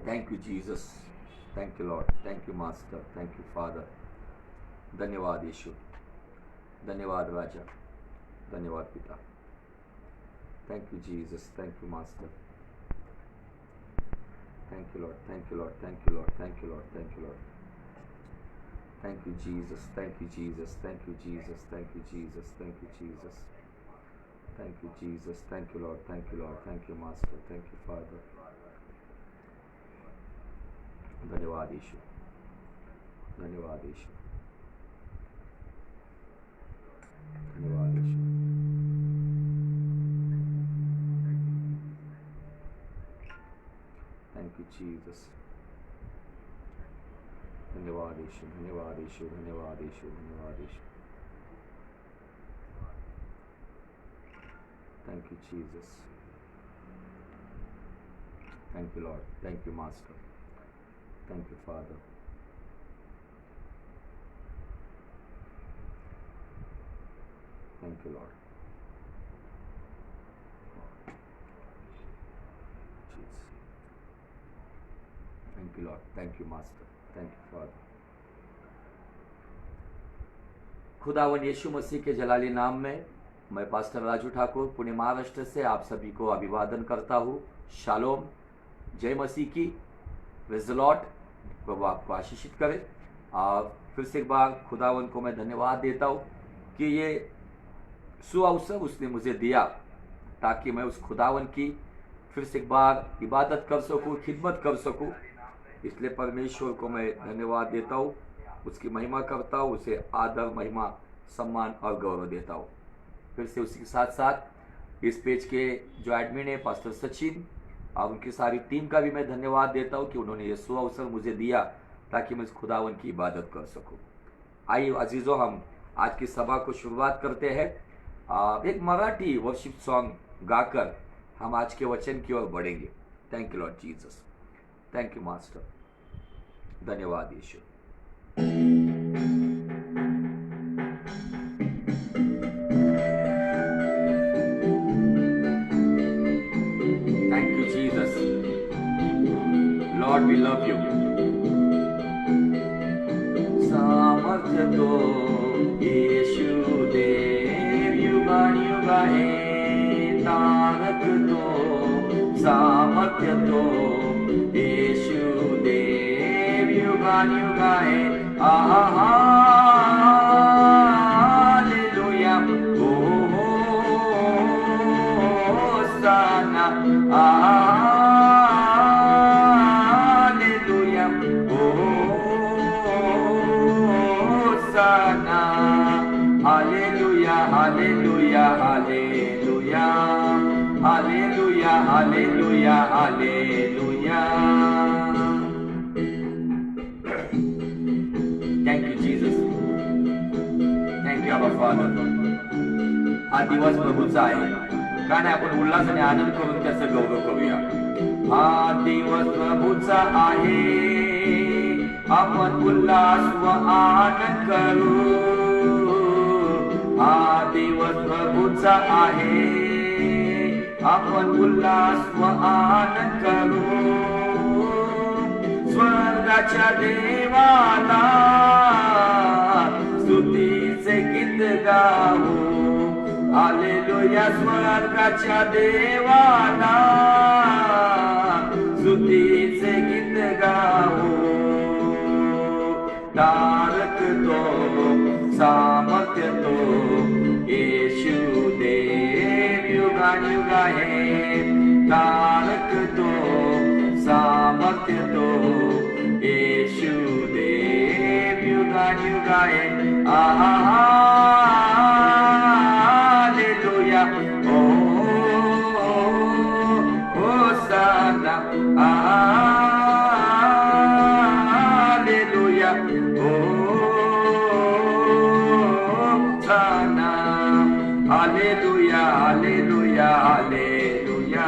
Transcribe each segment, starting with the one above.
Thank you, Jesus. Thank you, Lord. Thank you, Master. Thank you, Father. धन्यवाद यीशु, धन्यवाद राजा, धन्यवाद पिता. Thank you, Jesus. Thank you, Master. Thank you, Lord. Thank you, Lord. Thank you, Lord. Thank you, Lord. Thank you, Lord. Thank you, Jesus. Thank you, Jesus. Thank you, Jesus. Thank you, Jesus. Thank you, Jesus. Thank you, Jesus. Thank you, Lord. Thank you, Lord. Thank you, Master. Thank you, Father. धन्यवाद यीशु, धन्यवाद यीशु, धन्यवाद यीशु. Thank you, Jesus. धन्यवाद यीशु, धन्यवाद यीशु, धन्यवाद यीशु, धन्यवाद यीशु. Thank you, Jesus. Thank you, Lord. Thank you, Master. Thank you, Father. Thank you, Lord. Jesus. Thank you, Lord. Thank you, Master. Thank you, Father. खुदावन यीशु मसीह के जलाली नाम में मैं पास्टर राजू ठाकुर पुणे महाराष्ट्र से आप सभी को अभिवादन करता हूँ. शालोम, जय मसीह की. Praise the Lord. प्रभु आपको आशीषित करे. फिर से एक बार खुदावन को मैं धन्यवाद देता हूँ कि ये सुअवसर उसने मुझे दिया ताकि मैं उस खुदावन की फिर से एक बार इबादत कर सकूँ, खिदमत कर सकूँ. इसलिए परमेश्वर को मैं धन्यवाद देता हूँ, उसकी महिमा करता हूँ, उसे आदर, महिमा, सम्मान और गौरव देता हूँ. फिर से उसी के साथ साथ इस पेज के जो एडमिन है पास्टर सचिन और उनकी सारी टीम का भी मैं धन्यवाद देता हूँ कि उन्होंने ये सुअवसर मुझे दिया ताकि मैं इस खुदावन की इबादत कर सकूँ. आइए अजीज़ों, हम आज की सभा को शुरुआत करते हैं. एक मराठी वर्शिप सॉन्ग गाकर हम आज के वचन की ओर बढ़ेंगे. Thank you Lord Jesus. Thank you master. धन्यवाद यीशु. Thank you Jesus. Lord we love you. सामर्थ्य दो यीशु देव, युगा है तारक दो. सामर्थ्य दो यीशु देव, युगा है. Hallelujah. Hosanna. Hallelujah. Hosanna. Hallelujah. Hallelujah. Hallelujah. Hallelujah. Hallelujah. Hallelujah. Thank you Jesus. Thank you Abba father. हा दिवस प्रभूचा आहे, का नाही आपण उल्हासाने आनंद करून त्याचं गौरव करूया. हा दिवस प्रभूचा आहे, आपण उल्हास व आनंद करू. हा दिवस प्रभूचा आहे, आपण उल्हास व आनंद करू. स्वर्गाच्या देवाला स्तुतीचे गीत गाऊ. हालेलुया. स्वर्गाच्या देवाला स्तुतीचे गीत गाऊ. तारक तो, सामर्थ्य तो येशू देव, युगा है. तारक तो, सामर्थ्य तो येशू देव, युगा है. Hallelujah. Hosanna. Hallelujah. Hosanna. Hallelujah. Hallelujah. Hallelujah.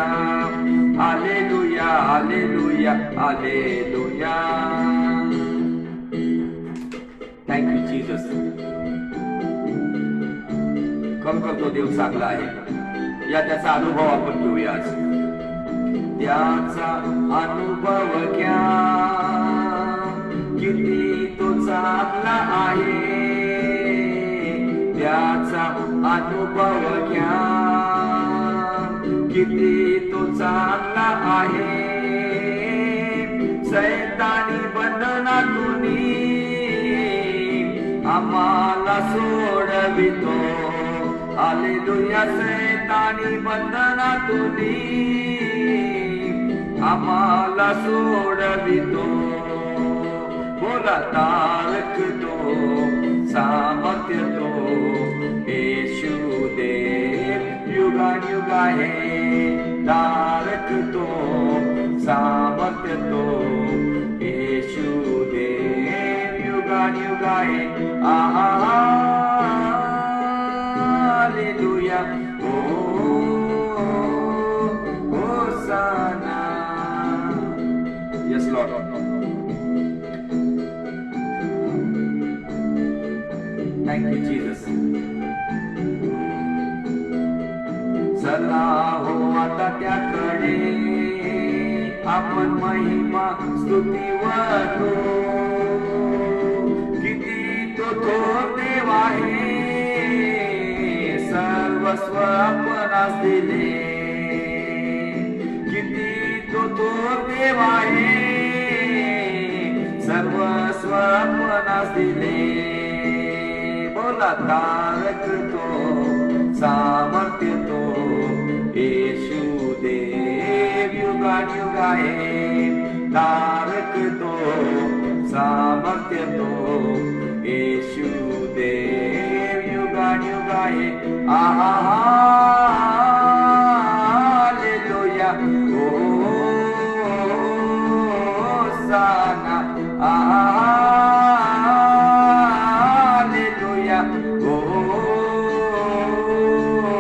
Hallelujah. Hallelujah. Hallelujah. Thank you Jesus. खरोखर तो देव चांगला आहे, या त्याचा अनुभव आपण घेऊया आज. त्याचा अनुभव घ्या, किती तो चांगला आहे त्याचा अनुभव घ्या, किती तो चांगला आहे. सैतानी बंधनातून आम्हाला सोडवितो, हालेलुया. सैतानी बंधनातून आम्हाला सोडवितो, बोला तारक तो सामर्थ्य तो येशू देव युगानुगा है. तारक तो सामर्थ्य तो येशू देव युगानुगा है. Hallelujah. होसाना. Yes Lord. Thank you Jesus. चला हो आता त्याकडे आपण महिमा स्तुती वाटू, किती तो थोर देव आहे, सर्वस्व आपणास दिले, किती तो थोर देव आहे, सर्वस्व आपणास दिले. बोला तारक तो सामर्थ्य तो येशू देव युगानुगा है. तारक तो सामर्थ्य तो येशू देव युगानुगा है. Hallelujah.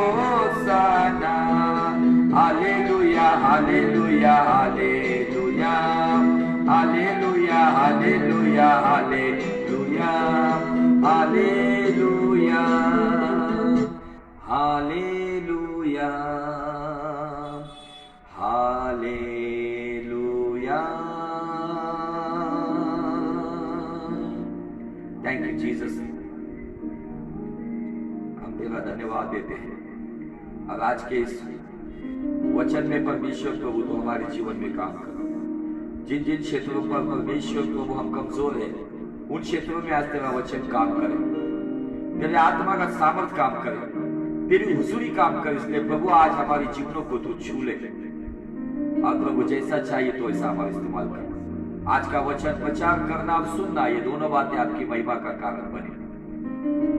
होसाना. Hallelujah, hallelujah, hallelujah, hallelujah, hallelujah, hallelujah, hallelujah, hallelujah. Thank you Jesus. हम तेरा धन्यवाद देते हैं और आज के इस वचन में परमेश्वर प्रभु तो हमारे जीवन में काम करो. जिन जिन क्षेत्रों पर परमेश्वर प्रभु हम कमजोर हैं, उन क्षेत्रों में आज तेरा वचन काम करे, तेरे आत्मा का सामर्थ काम करे, तेरी हुजूरी काम करे. इसलिए प्रभु आज हमारे जीवनों को तू छू ले और प्रभु जैसा चाहिए तो ऐसा हमारा इस्तेमाल कर. आज का वचन प्रचार करना और सुनना, ये दोनों बातें आपकी महिमा का कारण बने.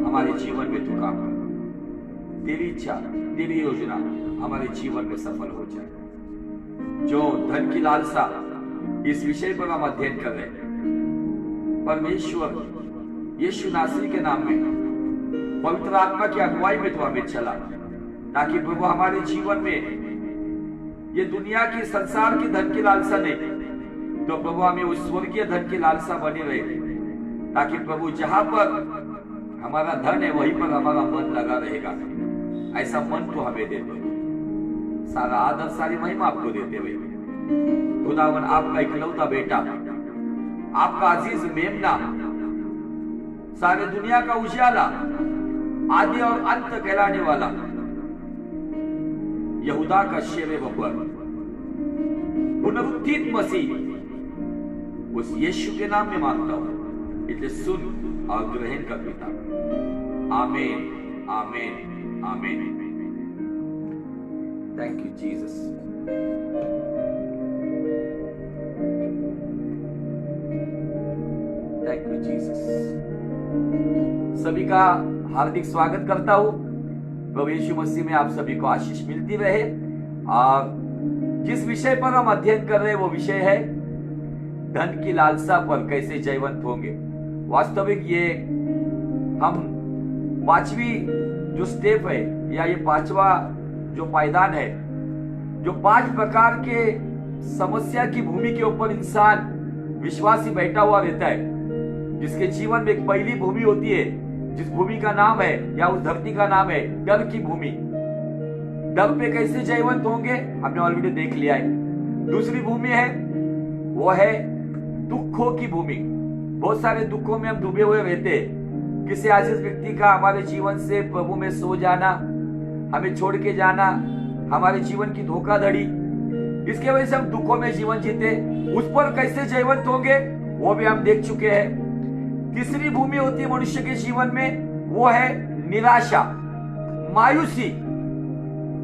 हमारे जीवन में तू काम कर, तेरी इच्छा तेरी योजना हमारे जीवन में सफल हो जाए. जो धन की लालसा इस विषय पर हम अध्ययन कर रहे हैं, परमेश्वर यीशु नासरी के नाम में पवित्र आत्मा की अगुवाई में तो हमें चला, ताकि प्रभु हमारे जीवन में ये दुनिया की संसार की धन की लालसा नहीं, तो प्रभु हमें उस स्वर्गीय धन की लालसा बनी रहे, ताकि प्रभु जहां पर हमारा धन है वहीं पर हमारा मन लगा रहेगा. ऐसा मन तो हमें दे दो. सारा आदर सारी महिमा आपको देते हुए खुदावन आपका इकलौता बेटा, आपका अजीज मेमना, सारे दुनिया का उजाला, आदि और अंत कहलाने वाला यहूदा का शेरे बब्बर, पुनरुत्थित मसीह, उस यीशु के नाम में मांगता हूं, इसलिए सुन और ग्रहण कर पिता. आमीन, आमीन, आमीन. Thank you Jesus. Thank you Jesus. सभी का हार्दिक स्वागत करता हूं. प्रभु यीशु मसीह में आप सभी को आशीष मिलती रहे. और जिस विषय पर हम अध्ययन कर रहे हैं वो विषय है धन की लालसा पर कैसे जयवंत होंगे. वास्तविक ये हम पांचवी जो स्टेप है या ये पांचवा जो पायदान है, जो 5 प्रकार के समस्या की भूमि के ऊपर इंसान विश्वासी बैठा हुआ रहता है, जिसके जीवन में एक पहली भूमि होती है, जिस भूमि का नाम है या उस धरती का नाम है डर की भूमि. डर पे कैसे जयवंत होंगे हमने ऑलरेडी देख लिया है. दूसरी भूमि है वो है दुखों की भूमि। बहुत सारे दुखों में हम डूबे हुए रहते हैं। किसी आजीज व्यक्ति का हमारे जीवन से प्रभु में सो जाना, हमें छोड़ के जाना, हमारे जीवन की धोखाधड़ी, इसके वजह से हम दुखों में जीवन जीते। उस पर कैसे जयवंत होंगे वो भी हम देख चुके हैं। तीसरी भूमि होती है मनुष्य के जीवन में, वो है निराशा, मायूसी।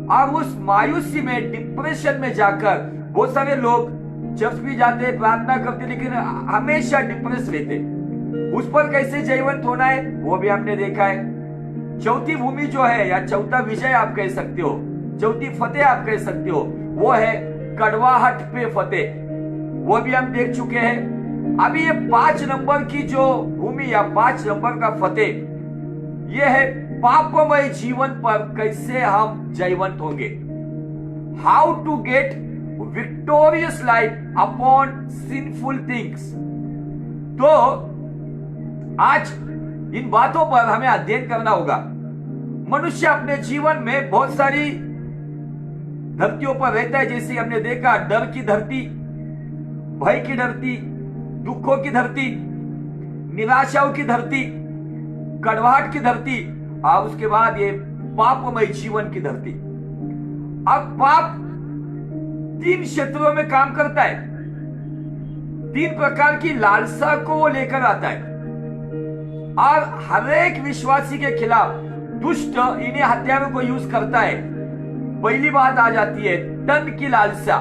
और उस मायूसी में, डिप्रेशन में जाकर बहुत सारे लोग चर्च भी जाते, प्रार्थना करते, लेकिन हमेशा डिप्रेस रहते। उस पर कैसे जयवंत होना है वो भी हमने देखा है। चौथी भूमि जो है, या चौथा विजय आप कह सकते हो, चौथी फतेह आप कह सकते हो, वो है कड़वाहट पे फतेह। वो भी हम देख चुके हैं। अभी ये 5 नंबर की जो भूमि या 5 नंबर का फतेह, ये है पापमय जीवन पर कैसे हम जयवंत होंगे। How to get victorious life upon sinful things. तो आज इन बातों पर हमें अध्ययन करना होगा। मनुष्य अपने जीवन में बहुत सारी धरतियों पर रहता है, जैसे हमने देखा, डर की धरती, भय की धरती, दुखों की धरती, निराशाओं की धरती, कड़वाहट की धरती, और उसके बाद ये पापमय जीवन की धरती। अब पाप 3 क्षेत्रों में काम करता है। 3 प्रकार की लालसा को वो लेकर आता है और हर एक विश्वासी के खिलाफ दुष्ट इन्हीं हथियारों को यूज करता है। पहली बात आ जाती है धन की लालसा।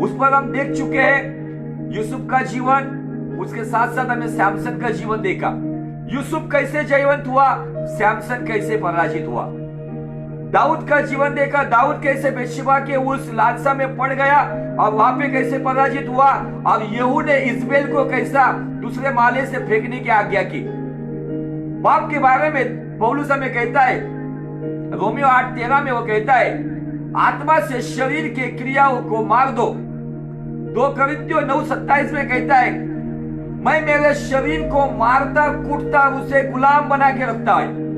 उस पर हम देख चुके हैं यूसुफ का जीवन, उसके साथ साथ हमने सैमसन का जीवन देखा। यूसुफ कैसे जयवंत हुआ, सैमसन कैसे पराजित हुआ। दाऊद का जीवन देखा, दाऊद कैसे बेशबा के उस लालसा में पड़ गया और वहां पे कैसे पराजित हुआ, और यहू ने इजबेल को कैसा दूसरे माले से फेंकने की आज्ञा की। पाप के बारे में पौलुस हमें कहता है, रोमियो 8:13 में वो कहता है, आत्मा से शरीर के क्रियाओं को मार दो। 2 कोरिन्थियों 9:27 में कहता है, मैं मेरे शरीर को मारता कूटता उसे गुलाम बना के रखता है।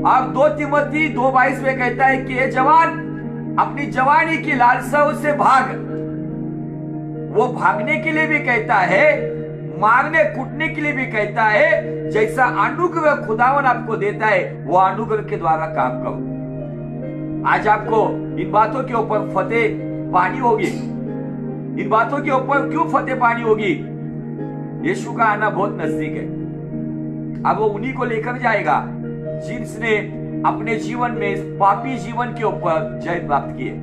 और 2 तिमोथी 2:22 में कहता है कि ये जवान अपनी जवानी की लालसाओं से भाग। वो भागने के लिए भी कहता है, मारने कूटने के लिए भी कहता है। जैसा अनुग्रह खुदावन आपको देता है वो अनुग्रह के द्वारा काम करो। आज आपको इन बातों के ऊपर फतेह पानी होगी। इन बातों के ऊपर क्यों फतेह पानी होगी? यीशु का आना बहुत नजदीक है। अब वो उन्हीं को लेकर जाएगा जिसने अपने जीवन में पापी जीवन के ऊपर जय प्राप्त की है।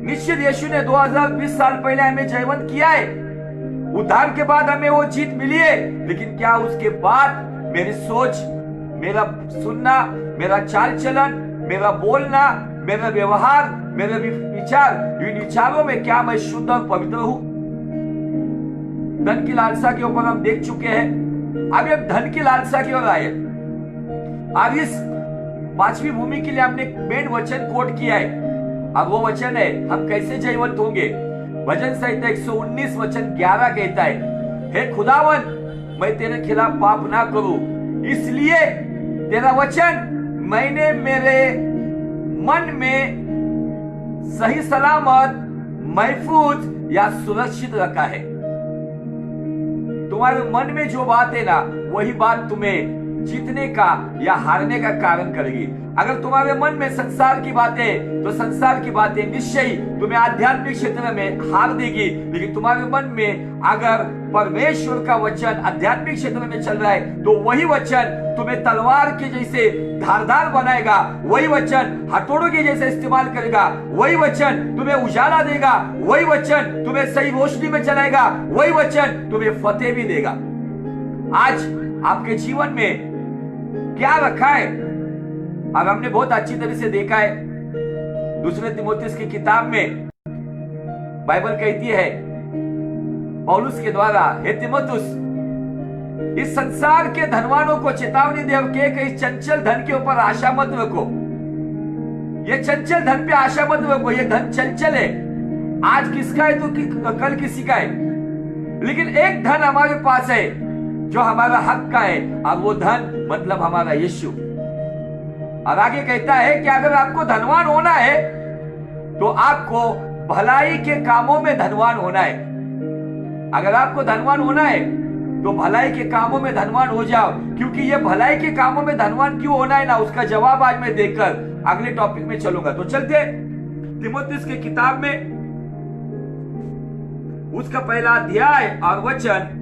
निश्चित यीशु ने 2020 साल पहले हमें जयवंत किया है। उद्धार के बाद हमें वो जीत मिली है, लेकिन क्या उसके बाद मेरी सोच, मेरा सुनना, मेरा चाल चलन, मेरा बोलना, मेरा व्यवहार, मेरे विचार, इन विचारों में क्या मैं शुद्ध और पवित्र हूं? धन की लालसा के ऊपर हम देख चुके हैं। अभी हम धन की लालसा की ओर आए। अब इस 5वीं भूमि के लिए हमने मेन वचन कोट किया है। अब वो वचन है हम कैसे जयवंत होंगे। भजन संहिता 119 वचन 11 कहता है, हे खुदावन, मैं तेरे खिलाफ पाप ना करूं, इसलिए तेरा वचन मैंने मेरे मन में सही सलामत, महफूज या सुरक्षित रखा है। तुम्हारे मन में जो बात है ना, वही बात तुम्हें जीतने का या हारने का कारण करेगी। अगर तुम्हारे मन में संसार की बातें, तो संसार की बातें निश्चय तुम्हें आध्यात्मिक क्षेत्र में हार देगी। लेकिन तुम्हारे मन में अगर परमेश्वर का वचन आध्यात्मिक क्षेत्र में चल रहा है, तो वही वचन तुम्हें तलवार के जैसे धारदार बनाएगा। वही वचन हथौड़ों के जैसे इस्तेमाल करेगा। वही वचन तुम्हें उजाला देगा। वही वचन तुम्हें सही रोशनी में चलाएगा। वही वचन तुम्हें फतेह भी देगा। आज आपके जीवन में क्या रखा है? अब हमने बहुत अच्छी तरह से देखा है। दूसरे तिमोथियस की किताब में बाइबल कहती है पौलुस के द्वारा, हे तिमोथियस, इस संसार के धनवानों को चेतावनी दे के इस चंचल धन के ऊपर आशा मत रखो। ये चंचल धन पे आशा मत रखो। ये धन चंचल है, आज किसका है तो कल किसी का है। लेकिन एक धन हमारे पास है जो हमारा हक का है, और वो धन मतलब हमारा यीशु। और आगे कहता है कि अगर आपको धनवान होना है तो आपको भलाई के कामों में धनवान होना है। अगर आपको धनवान होना है तो भलाई के कामों में धनवान हो जाओ, क्योंकि ये भलाई के कामों में धनवान क्यों होना है ना, उसका जवाब आज मैं देकर अगले टॉपिक में चलूंगा। तो चलते तीमुथियुस की किताब में उसका पहला अध्याय और वचन,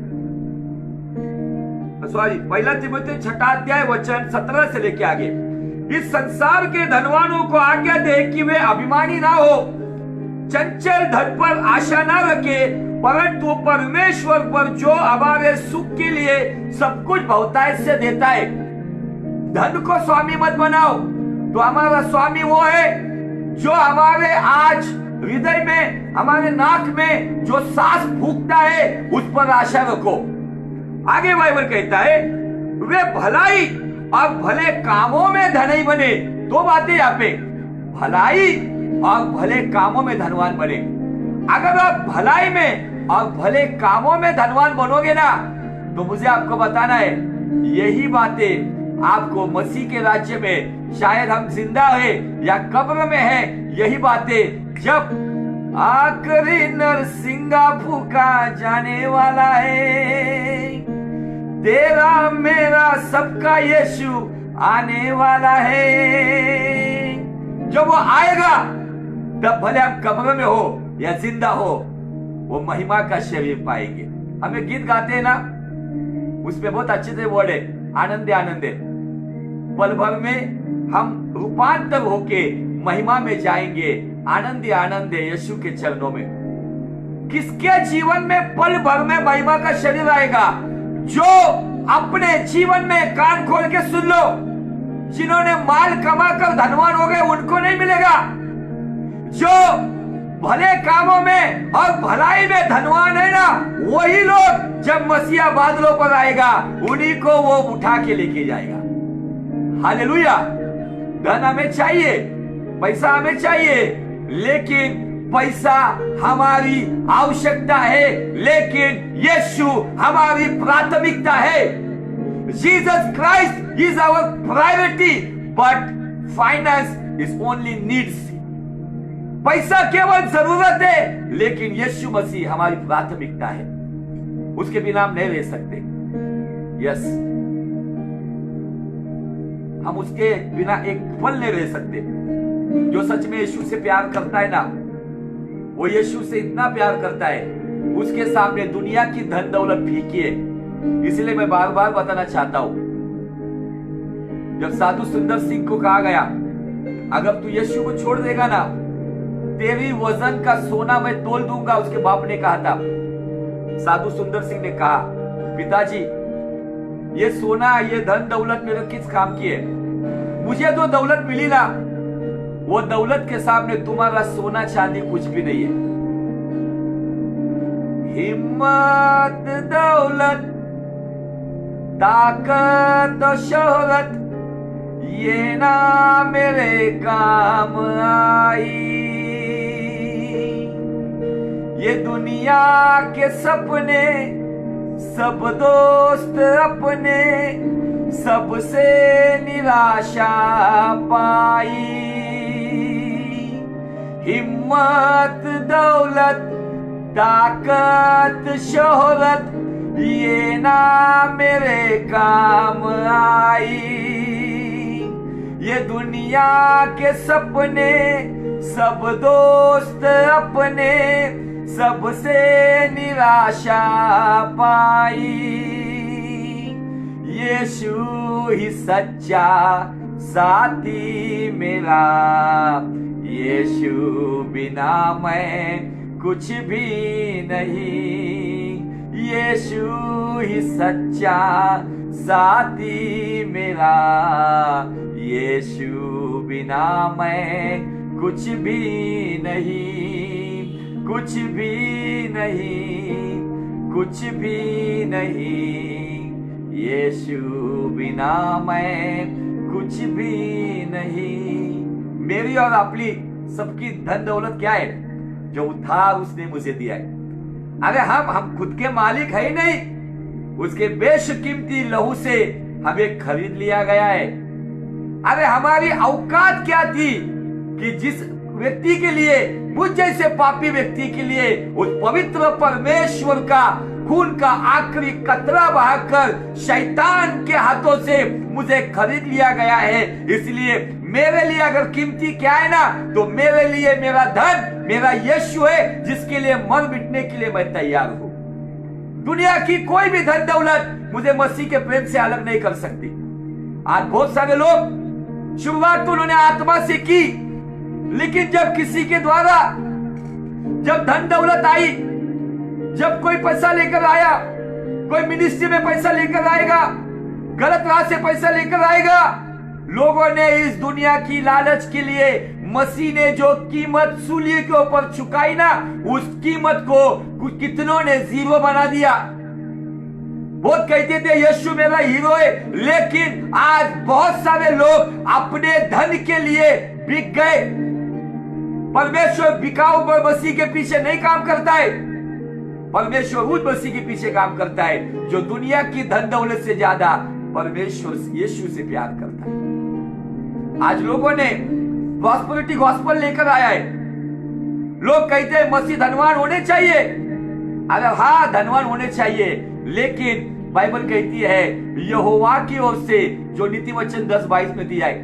पहला तीमुथियुस 6 अध्याय वचन 17 से लेके आगे। इस संसार के धनवानों को आज्ञा दे कि वे अभिमानी ना हो, चंचल धन पर आशा ना रखे, परंतु परमेश्वर पर जो हमारे सुख के लिए सब कुछ बहुतायत से देता है। धन को स्वामी मत बनाओ, तो हमारा स्वामी वो है जो हमारे आज हृदय में, हमारे नाक में जो सांस फूंकता है, उस पर आशा रखो। आगे बाइबल कहता है वे भलाई और भले कामों में धनी बने। दो बातें यहाँ पे, भलाई और भले कामों में धनवान बने। अगर आप भलाई में और भले कामों में धनवान बनोगे ना, तो मुझे आपको बताना है, यही बातें आपको मसीह के राज्य में, शायद हम जिंदा है या कब्र में है, यही बातें जब आखिरी नरसिंगा फूका जाने वाला है, तेरा मेरा सबका यीशु आने वाला है, जब वो आएगा तब भले हम कब्र में हो या जिंदा हो, वो महिमा का शरीर पाएंगे। हमें गीत गाते हैं ना, उसमें बहुत अच्छे से वर्ड है, आनंदे आनंदे। पल भर में हम रूपांतर होके महिमा में जाएंगे, आनंदे आनंदे यीशु के चरणों में। किसके जीवन में पल भर में महिमा का शरीर आएगा? जो अपने जीवन में कान खोल के सुन लो, जिन्होंने माल कमाकर धनवान हो गए उनको नहीं मिलेगा। जो भले कामों में और भलाई में धनवान है ना, वही लोग जब मसीहा बादलों पर आएगा, उन्हीं को वो उठा के लेके जाएगा। हालेलुया। धन हमें चाहिए, पैसा हमें चाहिए, लेकिन पैसा हमारी आवश्यकता है, लेकिन यीशु हमारी प्राथमिकता है। Jesus Christ is our priority, but finance is only needs. पैसा केवल जरूरत है, लेकिन यीशु मसीह हमारी प्राथमिकता है, उसके बिना हम नहीं रह सकते। यस, हम उसके बिना एक पल नहीं रह सकते। जो सच में यीशु से प्यार करता है ना, वो यीशु से इतना प्यार करता है, उसके सामने दुनिया की धन दौलत फीकी है। इसलिए मैं बार बार बताना चाहता हूं, जब साधु सुंदर सिंह को कहा गया, अगर तू यीशु को छोड़ देगा ना, तेरी वजन का सोना मैं तोल दूंगा, उसके बाप ने कहा था। साधु सुंदर सिंह ने कहा, पिताजी ये सोना, ये धन दौलत मेरे किस काम की है? मुझे तो दौलत मिली ना, वो दौलत के सामने तुम्हारा सोना चांदी कुछ भी नहीं है। हिम्मत, दौलत, ताकत और शोहरत ये ना मेरे काम आई। ये दुनिया के सपने, सब दोस्त अपने, सबसे निराशा पाई। हिम्मत, दौलत, ताकत, शोहरत ये ना मेरे काम आई। ये दुनिया के सपने, सब दोस्त अपने, सबसे निराशा पाई। यीशु ही सच्चा साथी मेरा, यीशु बिना मैं कुछ भी नहीं। यीशु ही सच्चा साथी मेरा, यीशु बिना मैं कुछ भी नहीं, कुछ भी नहीं, कुछ भी नहीं। यीशु बिना मैं कुछ भी नहीं। मेरी और आपली सबकी धन दौलत क्या है? जो उधार उसने मुझे दिया है। अरे हम खुद के मालिक है ही नहीं, उसके बेशकीमती लहू से हमें खरीद लिया गया है। अरे हमारी औकात क्या थी कि जिस व्यक्ति के लिए, मुझ जैसे पापी व्यक्ति के लिए उस पवित्र परमेश्वर का खून का आखिरी कतरा बहाकर शैतान के हाथों से मुझे खरीद लिया गया है। इसलिए मेरे लिए अगर कीमती क्या है ना, तो मेरे लिए मेरा धन मेरा यीशु है, जिसके लिए मर मिटने के लिए मैं तैयार हूं। दुनिया की कोई भी धन दौलत मुझे मसीह के प्रेम से अलग नहीं कर सकती। आज बहुत सारे लोग शुरुआत तो उन्होंने आत्मा से की, लेकिन जब किसी के द्वारा जब धन दौलत आई, जब कोई पैसा लेकर आया, कोई मिनिस्ट्री में पैसा लेकर आएगा, गलत राह से पैसा लेकर आएगा, लोगों ने इस दुनिया की लालच के लिए मसीह ने जो कीमत सूली के ऊपर चुकाई ना, उस कीमत को कितनों ने जीरो बना दिया। बहुत कहते थे यीशु मेरा हीरो है, लेकिन आज बहुत सारे लोग अपने धन के लिए बिक गए। परमेश्वर बिकाऊ मसीह के पीछे नहीं काम करता है, परमेश्वर उस मसीह के पीछे काम करता है जो दुनिया की धन दौलत से ज्यादा परमेश्वर यीशु से प्यार करता है। आज लोगों ने प्रॉस्पेरिटी गॉस्पेल लेकर आया है। लोग कहते हैं मसीह धनवान होने चाहिए। अगर हाँ धनवान होने चाहिए, लेकिन बाइबल कहती है यहोवा की ओर से जो नीति वचन 10:22 में दिया है,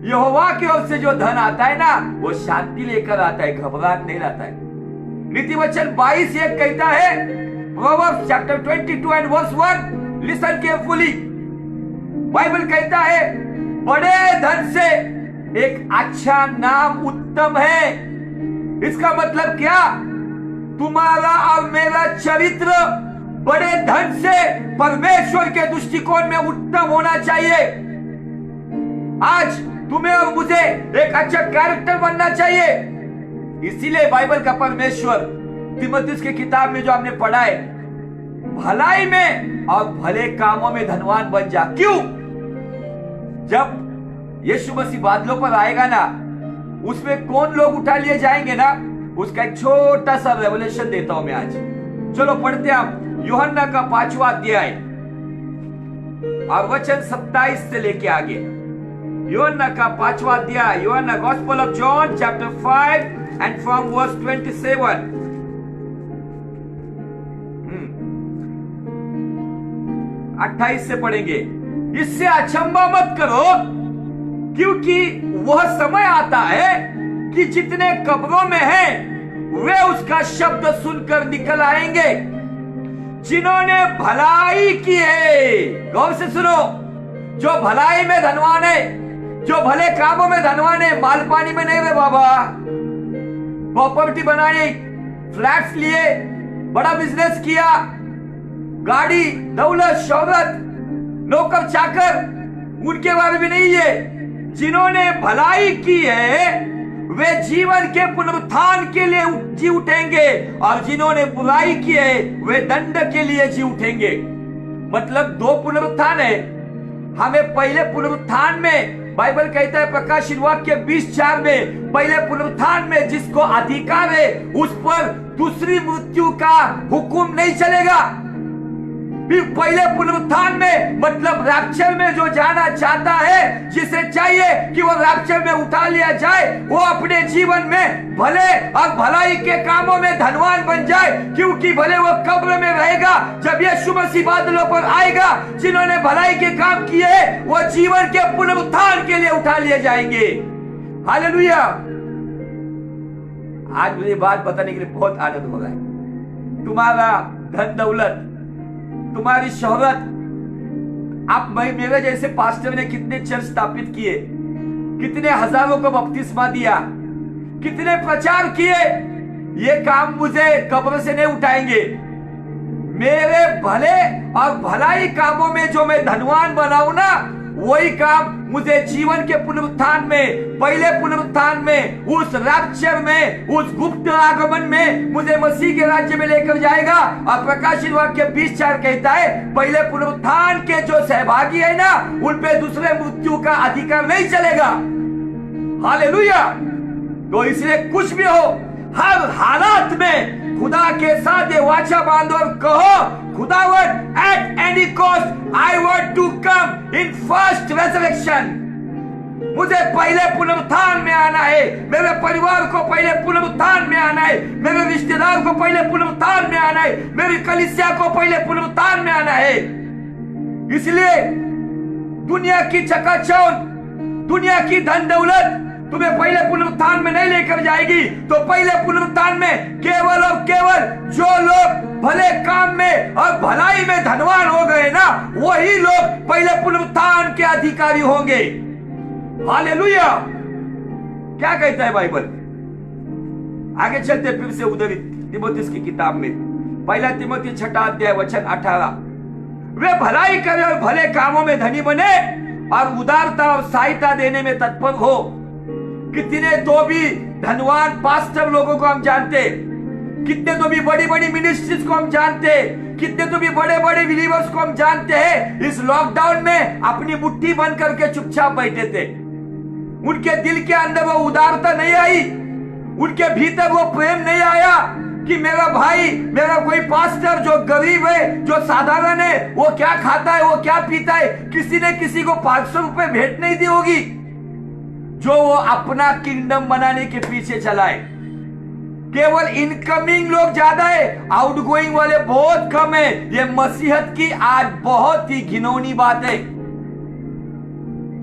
यहोवा की ओर से जो धन आता है ना, वो शांति लेकर आता है, घबराहट नहीं लाता है। नीति वचन 22:1 कहता है, Proverbs chapter 22 and verse 1, listen carefully. Bible कहता है बड़े धन से एक अच्छा नाम उत्तम है। इसका मतलब क्या? तुम्हारा और मेरा चरित्र बड़े धन से परमेश्वर के दृष्टिकोण में उत्तम होना चाहिए। आज तुम्हें और मुझे एक अच्छा कैरेक्टर बनना चाहिए। इसीलिए बाइबल का परमेश्वर तीमुथियुस की किताब में जो आपने पढ़ा है, भलाई में और भले कामों में धनवान बन जा। क्यों? जब यीशु मसीह बादलों पर आएगा ना, उसमें कौन लोग उठा लिए जाएंगे ना, उसका एक छोटा सा रेवलेशन देता हूं मैं आज। चलो पढ़ते हैं हम यूहन्ना का 5वां अध्याय और वचन 27 से लेके आगे। यूहन्ना का 5वां अध्याय, यूहन्ना gospel of John chapter 5 and from verse 27। 28 से पढ़ेंगे। इससे अचंभा मत करो, क्योंकि वह समय आता है कि जितने कब्रों में हैं वे उसका शब्द सुनकर निकल आएंगे। जिन्होंने भलाई की है, गौर से सुनो, जो भलाई में धनवान है, जो भले कामों में धनवान है, माल पानी में नहीं रे बाबा। प्रॉपर्टी बनाई, फ्लैट्स लिए, बड़ा बिजनेस किया, गाड़ी, दौलत, शौहरत, नौकर चाकर, उनके बारे में नहीं है। जिन्होंने भलाई की है वे जीवन के पुनरुत्थान के लिए जी उठेंगे, और जिन्होंने बुराई की है वे दंड के लिए जी उठेंगे। मतलब दो पुनरुत्थान है। हमें पहले पुनरुत्थान में बाइबल कहता है प्रकाशित वाक्य 20:4 में, पहले पुनरुत्थान में जिसको अधिकार है उस पर दूसरी मृत्यु का हुक्म नहीं चलेगा। फिर पहले पुनरुत्थान में मतलब रैप्चर में जो जाना चाहता है, जिसे चाहिए कि वो रैप्चर में उठा लिया जाए, वो अपने जीवन में भले और भलाई के कामों में धनवान बन जाए, क्योंकि भले वो कब्र में रहेगा जब यीशु मसीह बादलों पर आएगा। जिन्होंने भलाई के काम किए वो जीवन के पुनरुत्थान के लिए उठा लिए जाएंगे। हालेलुया। आज मुझे बात बताने के लिए बहुत आनंद हो रहा है। तुम्हारा धन दौलत, तुम्हारी शोहरत, आप मेरे जैसे पास्टर ने कितने चर्च स्थापित किए, कितने हजारों को बपतिस्मा दिया, कितने प्रचार किए, ये काम मुझे कब्र से नहीं उठाएंगे। मेरे भले और भलाई कामों में जो मैं धनवान बनाऊं ना, वही काम मुझे जीवन के पुनरुत्थान में, पहले पुनरुत्थान में, उस रैप्चर में, उस गुप्त आगमन में मुझे मसीह के राज्य में लेकर जाएगा। और प्रकाशित वाक्य 20:4 कहता है पहले पुनरुत्थान के जो सहभागी है ना, उन पे दूसरे मृत्यु का अधिकार नहीं चलेगा। हालेलुया। तो इसलिए कुछ भी हो, हर हालात में खुदा के साथ ये वाचा बांधो और कहो, खुदावन, at any cost I want to come in first resurrection। मुझे पहले पुनरुत्थान में आना है, मेरे परिवार को पहले पुनरुत्थान में आना है, मेरे रिश्तेदार को पहले पुनरुत्थान में आना है, मेरी कलीसिया को पहले पुनरुत्थान में आना है। इसलिए दुनिया की चकाचौंध, दुनिया की धन दौलत तुम्हें पहले पुनरुत्थान में नहीं लेकर जाएगी। तो पहले पुनरुत्थान में केवल और केवल जो लोग भले काम में और भलाई में धनवान हो गए ना, वही लोग पहले पुनरुत्थान के अधिकारी होंगे। हालेलुया। क्या कहता है बाइबल? आगे चलते फिर से उधर तीमुथियुस की किताब में, पहला तीमुथियुस 6 अध्याय वचन 18। वे भलाई करे और भले कामों में धनी बने और उदारता और सहायता देने में तत्पर हो। कितने तो भी धनवान पास्टर लोगों को हम जानते, कितने तो भी बड़ी बड़ी मिनिस्ट्रीज को हम जानते, कितने तो भी बड़े बड़े बिलीवर्स को हम जानते हैं, इस लॉकडाउन में अपनी मुट्ठी बंद करके चुपचाप बैठे थे। उनके दिल के अंदर वो उदारता नहीं आई, उनके भीतर वो प्रेम नहीं आया कि मेरा भाई, मेरा कोई पास्टर जो गरीब है, जो साधारण है, वो क्या खाता है, वो क्या पीता है, किसी ने किसी को 500 रुपए भेंट नहीं दी होगी, जो वो अपना किंगडम बनाने के पीछे चला है। केवल इनकमिंग लोग ज्यादा है, आउटगोइंग वाले बहुत कम है। ये मसीहत की आज बहुत ही घिनौनी बात है।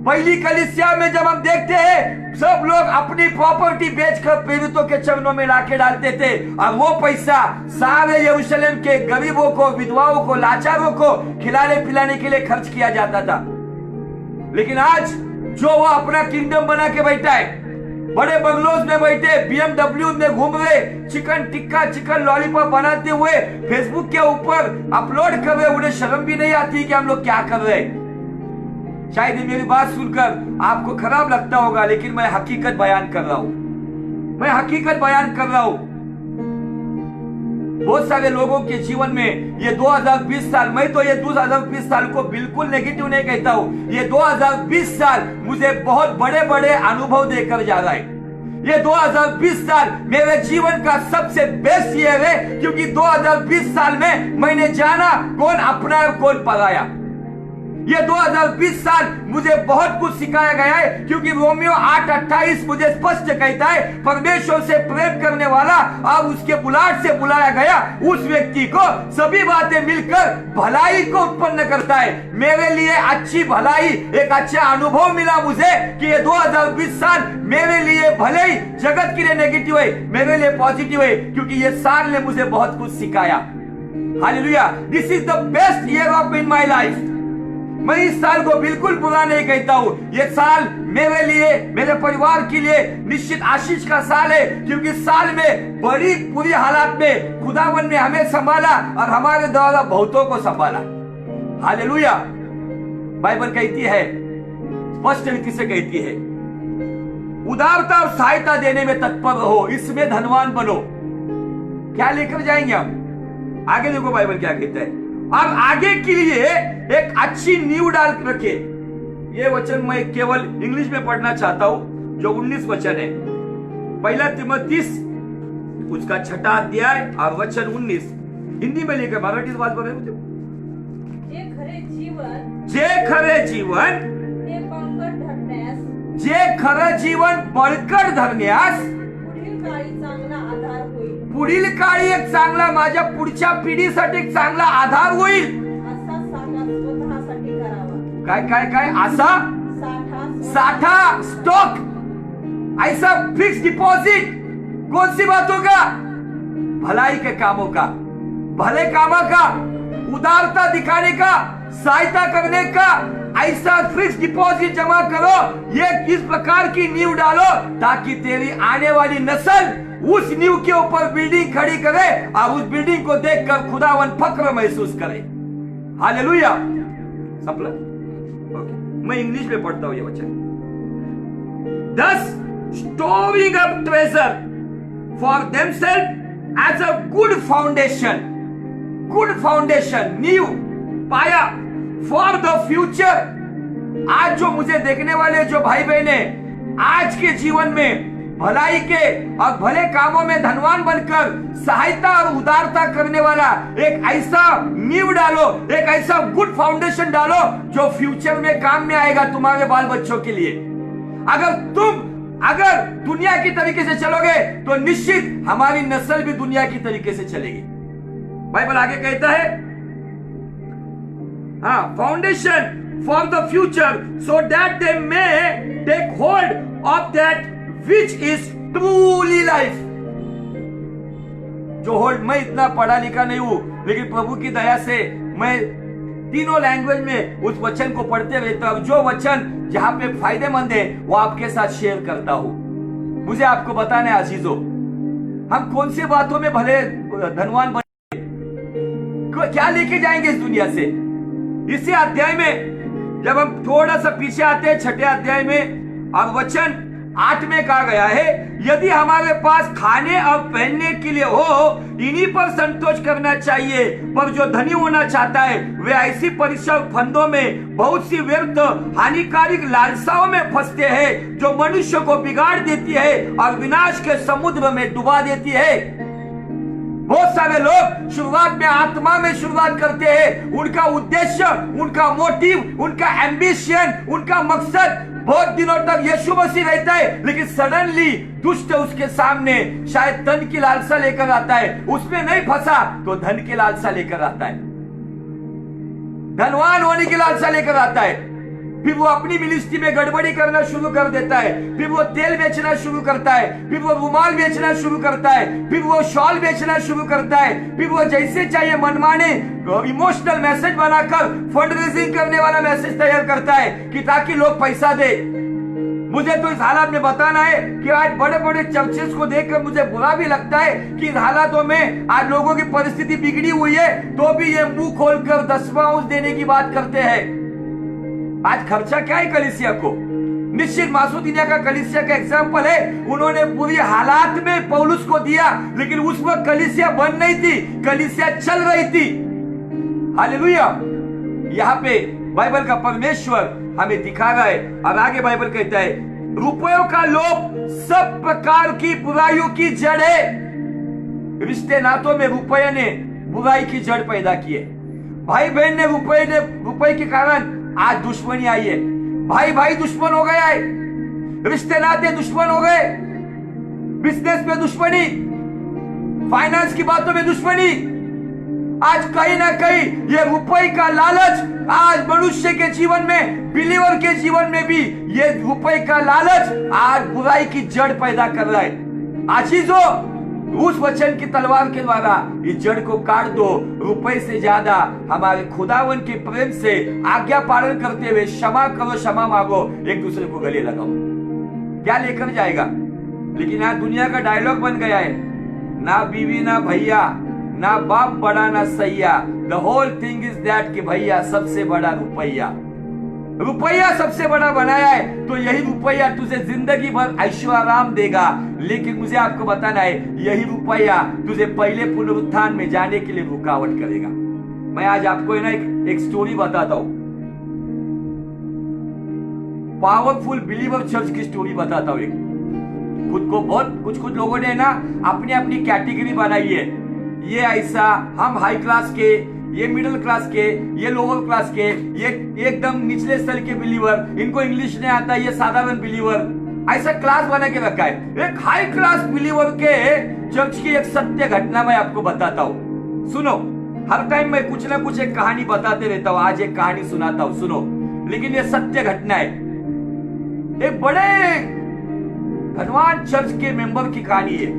पहली कलीसिया में जब हम देखते हैं, सब लोग अपनी प्रॉपर्टी बेचकर प्रेरितों के चरणों में लाके डालते थे और वो पैसा सारे यरूशलेम के गरीबों को, विधवाओं को, लाचारों को खिलाने पिलाने के लिए खर्च किया जाता था। लेकिन आज जो वो अपना किंगडम बना के बैठा है, बड़े बंगलोज में बैठे, BMW में घूम रहे, चिकन टिक्का, चिकन लॉलीपॉप बनाते हुए फेसबुक के ऊपर अपलोड कर रहे, उन्हें शर्म भी नहीं आती कि हम लोग क्या कर रहे हैं। शायद मेरी बात सुनकर आपको खराब लगता होगा, लेकिन मैं हकीकत बयान कर रहा हूं, मैं हकीकत बयान कर रहा हूं। बहुत सारे लोगों के जीवन में ये 2020 साल, मैं तो ये 2020 साल को बिल्कुल नेगेटिव नहीं कहता हूं, ये 2020 साल मुझे बहुत बड़े बड़े अनुभव देकर जा रहा है। ये 2020 साल मेरे जीवन का सबसे बेस्ट ईयर है, क्योंकि 2020 साल में मैंने जाना कौन अपना है कौन पराया। ये 2020 साल मुझे बहुत कुछ सिखाया गया है, क्योंकि रोमियो 8:28 मुझे स्पष्ट कहता है, परमेश्वर से प्रेम करने वाला और उसके बुलाहट से बुलाया गया उस व्यक्ति को सभी बातें मिलकर भलाई को उत्पन्न करता है। मेरे लिए अच्छी भलाई, एक अच्छा अनुभव मिला मुझे कि ये 2020 साल मेरे लिए भले ही जगत के लिए नेगेटिव है, मेरे लिए पॉजिटिव है, क्योंकि ये साल ने मुझे बहुत कुछ सिखाया। Hallelujah. This is the best year of in my life. मैं इस साल को बिल्कुल बुरा नहीं कहता हूँ। ये साल मेरे लिए, मेरे परिवार के लिए निश्चित आशीष का साल है, क्योंकि साल में बड़ी बुरी हालात में खुदावन ने हमें संभाला और हमारे द्वारा बहुतों को संभाला। हालेलुया। बाइबल कहती है, स्पष्ट रीति से कहती है, उदारता और सहायता देने में तत्पर रहो, इसमें धनवान बनो। क्या लेकर जाएंगे हम? आगे देखो बाइबल क्या कहता है। और आगे के लिए एक अच्छी नींव डाल रखे। ये वचन मैं केवल इंग्लिश में पढ़ना चाहता हूं, जो 19 वचन है, पहला तीमुथियुस उसका 6 अध्याय और वचन 19। हिंदी में लेकर मराठी बात बोल रहे मुझे। जे खरे जीवन जे खरं जीवन बळकट धरण्यास पुढील काळी एक चांगला, माझ्या पुढच्या पिढीसाठी एक चांगला आधार होईल। काय काय काय असा साठा, स्टॉक, ऐसा फिक्स डिपॉजिट। कौन सी बातों का? भलाई के कामों का, भले कामों का, उदारता दिखाने का, सहायता करने का, ऐसा फिक्स डिपॉजिट जमा करो। ये किस प्रकार की नींव डालो ताकि तेरी आने वाली नस्ल उस नींव के ऊपर बिल्डिंग खड़ी करे और उस बिल्डिंग को देखकर खुदावन फक्र महसूस करे। हालेलुया। संपला? ओके, मैं इंग्लिश में पढ़ता हूं ये वचन। Thus storing up treasure for themselves as a good foundation, नींव, पाया for the future। आज जो मुझे देखने वाले जो भाई बहने आज के जीवन में भलाई के और भले कामों में धनवान बनकर सहायता और उदारता करने वाला एक ऐसा नींव डालो, एक ऐसा गुड फाउंडेशन डालो जो फ्यूचर में काम में आएगा तुम्हारे बाल बच्चों के लिए। अगर दुनिया की तरीके से चलोगे तो निश्चित हमारी नस्ल भी दुनिया की तरीके से चलेगी। बाइबल आगे कहता है, foundation for the future so that they may take hold of that which is truly life. जो होल्ड, मैं इतना पढ़ा लिखा नहीं हूं, लेकिन प्रभु की दया से मैं तीनों लैंग्वेज में उस वचन को पढ़ते रहता हूं। जो वचन जहां पे फायदेमंद है वो आपके साथ शेयर करता हूं। मुझे आपको बताना है अजीजों, हम कौन सी बातों में भले धनवान बने, क्या लेके जाएंगे इस दुनिया से। इसी अध्याय में जब हम थोड़ा सा पीछे आते हैं, 6ठे अध्याय में, और वचन 8 में कहा गया है, यदि हमारे पास खाने और पहनने के लिए हो, इन्हीं पर संतोष करना चाहिए। पर जो धनी होना चाहता है वे ऐसी परिश्रम फंदों में, बहुत सी व्यर्थ हानिकारक लालसाओं में फंसते हैं, जो मनुष्य को बिगाड़ देती है और विनाश के समुद्र में डुबा देती है। बहुत सारे लोग शुरुआत में आत्मा में शुरुआत करते हैं, उनका उद्देश्य, उनका मोटिव, उनका एम्बिशन, उनका मकसद बहुत दिनों तक यीशु मसीह रहता है, लेकिन सडनली दुष्ट उसके सामने शायद धन की लालसा लेकर आता है, उसमें नहीं फंसा तो धन की लालसा लेकर आता है, धनवान होने की लालसा लेकर आता है। फिर वो अपनी मिनिस्ट्री में गड़बड़ी करना शुरू कर देता है, फिर वो तेल बेचना शुरू करता है, फिर वो रुमाल बेचना शुरू करता है, फिर वो शॉल बेचना शुरू करता है, फिर वो जैसे चाहिए मनमाने इमोशनल मैसेज बनाकर फंड रेजिंग करने वाला मैसेज तैयार करता है कि ताकि लोग पैसा दे। मुझे तो इस हालात में बताना है कि आज बड़े बड़े चर्चेस को देखकर मुझे बुरा भी लगता है कि इस हालातों में आज लोगों की परिस्थिति बिगड़ी हुई है, तो भी ये मुंह खोलकर 10वां देने की बात करते हैं। आज खर्चा क्या है कलीसिया को? निश्चित मासूदिनिया का कलीसिया का एग्जाम्पल है, उन्होंने पूरी हालात में पौलुस को दिया, लेकिन उस वक्त कलीसिया बन नहीं थी, कलीसिया चल रही थी। हालेलुया। यहाँ पे बाइबल का परमेश्वर हमें दिखा रहा है, और आगे बाइबल कहता है, रुपयों का लोभ सब प्रकार की बुराइयों की जड़ है। रिश्ते नातों में रुपये ने बुराई की जड़ पैदा की है। भाई बहन ने रुपये के कारण आज दुश्मनी आई है, भाई भाई दुश्मन हो गया है, रिश्ते नाते दुश्मन हो गए, बिजनेस में दुश्मनी, फाइनेंस की बातों में दुश्मनी। आज कहीं ना कहीं ये रुपये का लालच आज मनुष्य के जीवन में, बिलीवर के जीवन में भी ये रुपये का लालच आज बुराई की जड़ पैदा कर रहा है। आजीजों, उस वचन की तलवार के द्वारा इस जड़ को काट दो। रुपए से ज्यादा हमारे खुदावन के प्रेम से आज्ञा पालन करते हुए क्षमा करो, क्षमा मांगो, एक दूसरे को गले लगाओ। क्या लेकर जाएगा? लेकिन यहाँ दुनिया का डायलॉग बन गया है, ना बीवी ना भैया, ना बाप बड़ा ना सैया, the whole thing is that कि भैया सबसे बड़ा रुपया, रुपया सबसे बड़ा बनाया है, तो यही रुपया तुझे जिंदगी भर ऐश्वर्य आराम देगा। लेकिन मुझे आपको बताना है, यही रुपया तुझे पहले पुनरुत्थान में जाने के लिए रुकावट करेगा। मैं आज आपको ना एक स्टोरी बताता हूं, पावरफुल बिलीवर चर्च की स्टोरी बताता हूं। खुद को बहुत कुछ लोगों ने ना अपनी अपनी कैटेगरी बनाई है, ये ऐसा, हम हाई क्लास के, ये मिडिल क्लास के, ये लोअर क्लास के, ये एकदम निचले स्तर के बिलीवर, इनको इंग्लिश नहीं आता, ये साधारण बिलीवर, ऐसा क्लास बना के रखा है। एक हाई क्लास बिलीवर के चर्च की एक सत्य घटना मैं आपको बताता हूँ, सुनो। हर टाइम मैं कुछ ना कुछ एक कहानी बताते रहता हूँ, आज एक कहानी सुनाता हूँ, सुनो। लेकिन ये सत्य घटना है, एक बड़े धनवान चर्च के मेंबर की कहानी है।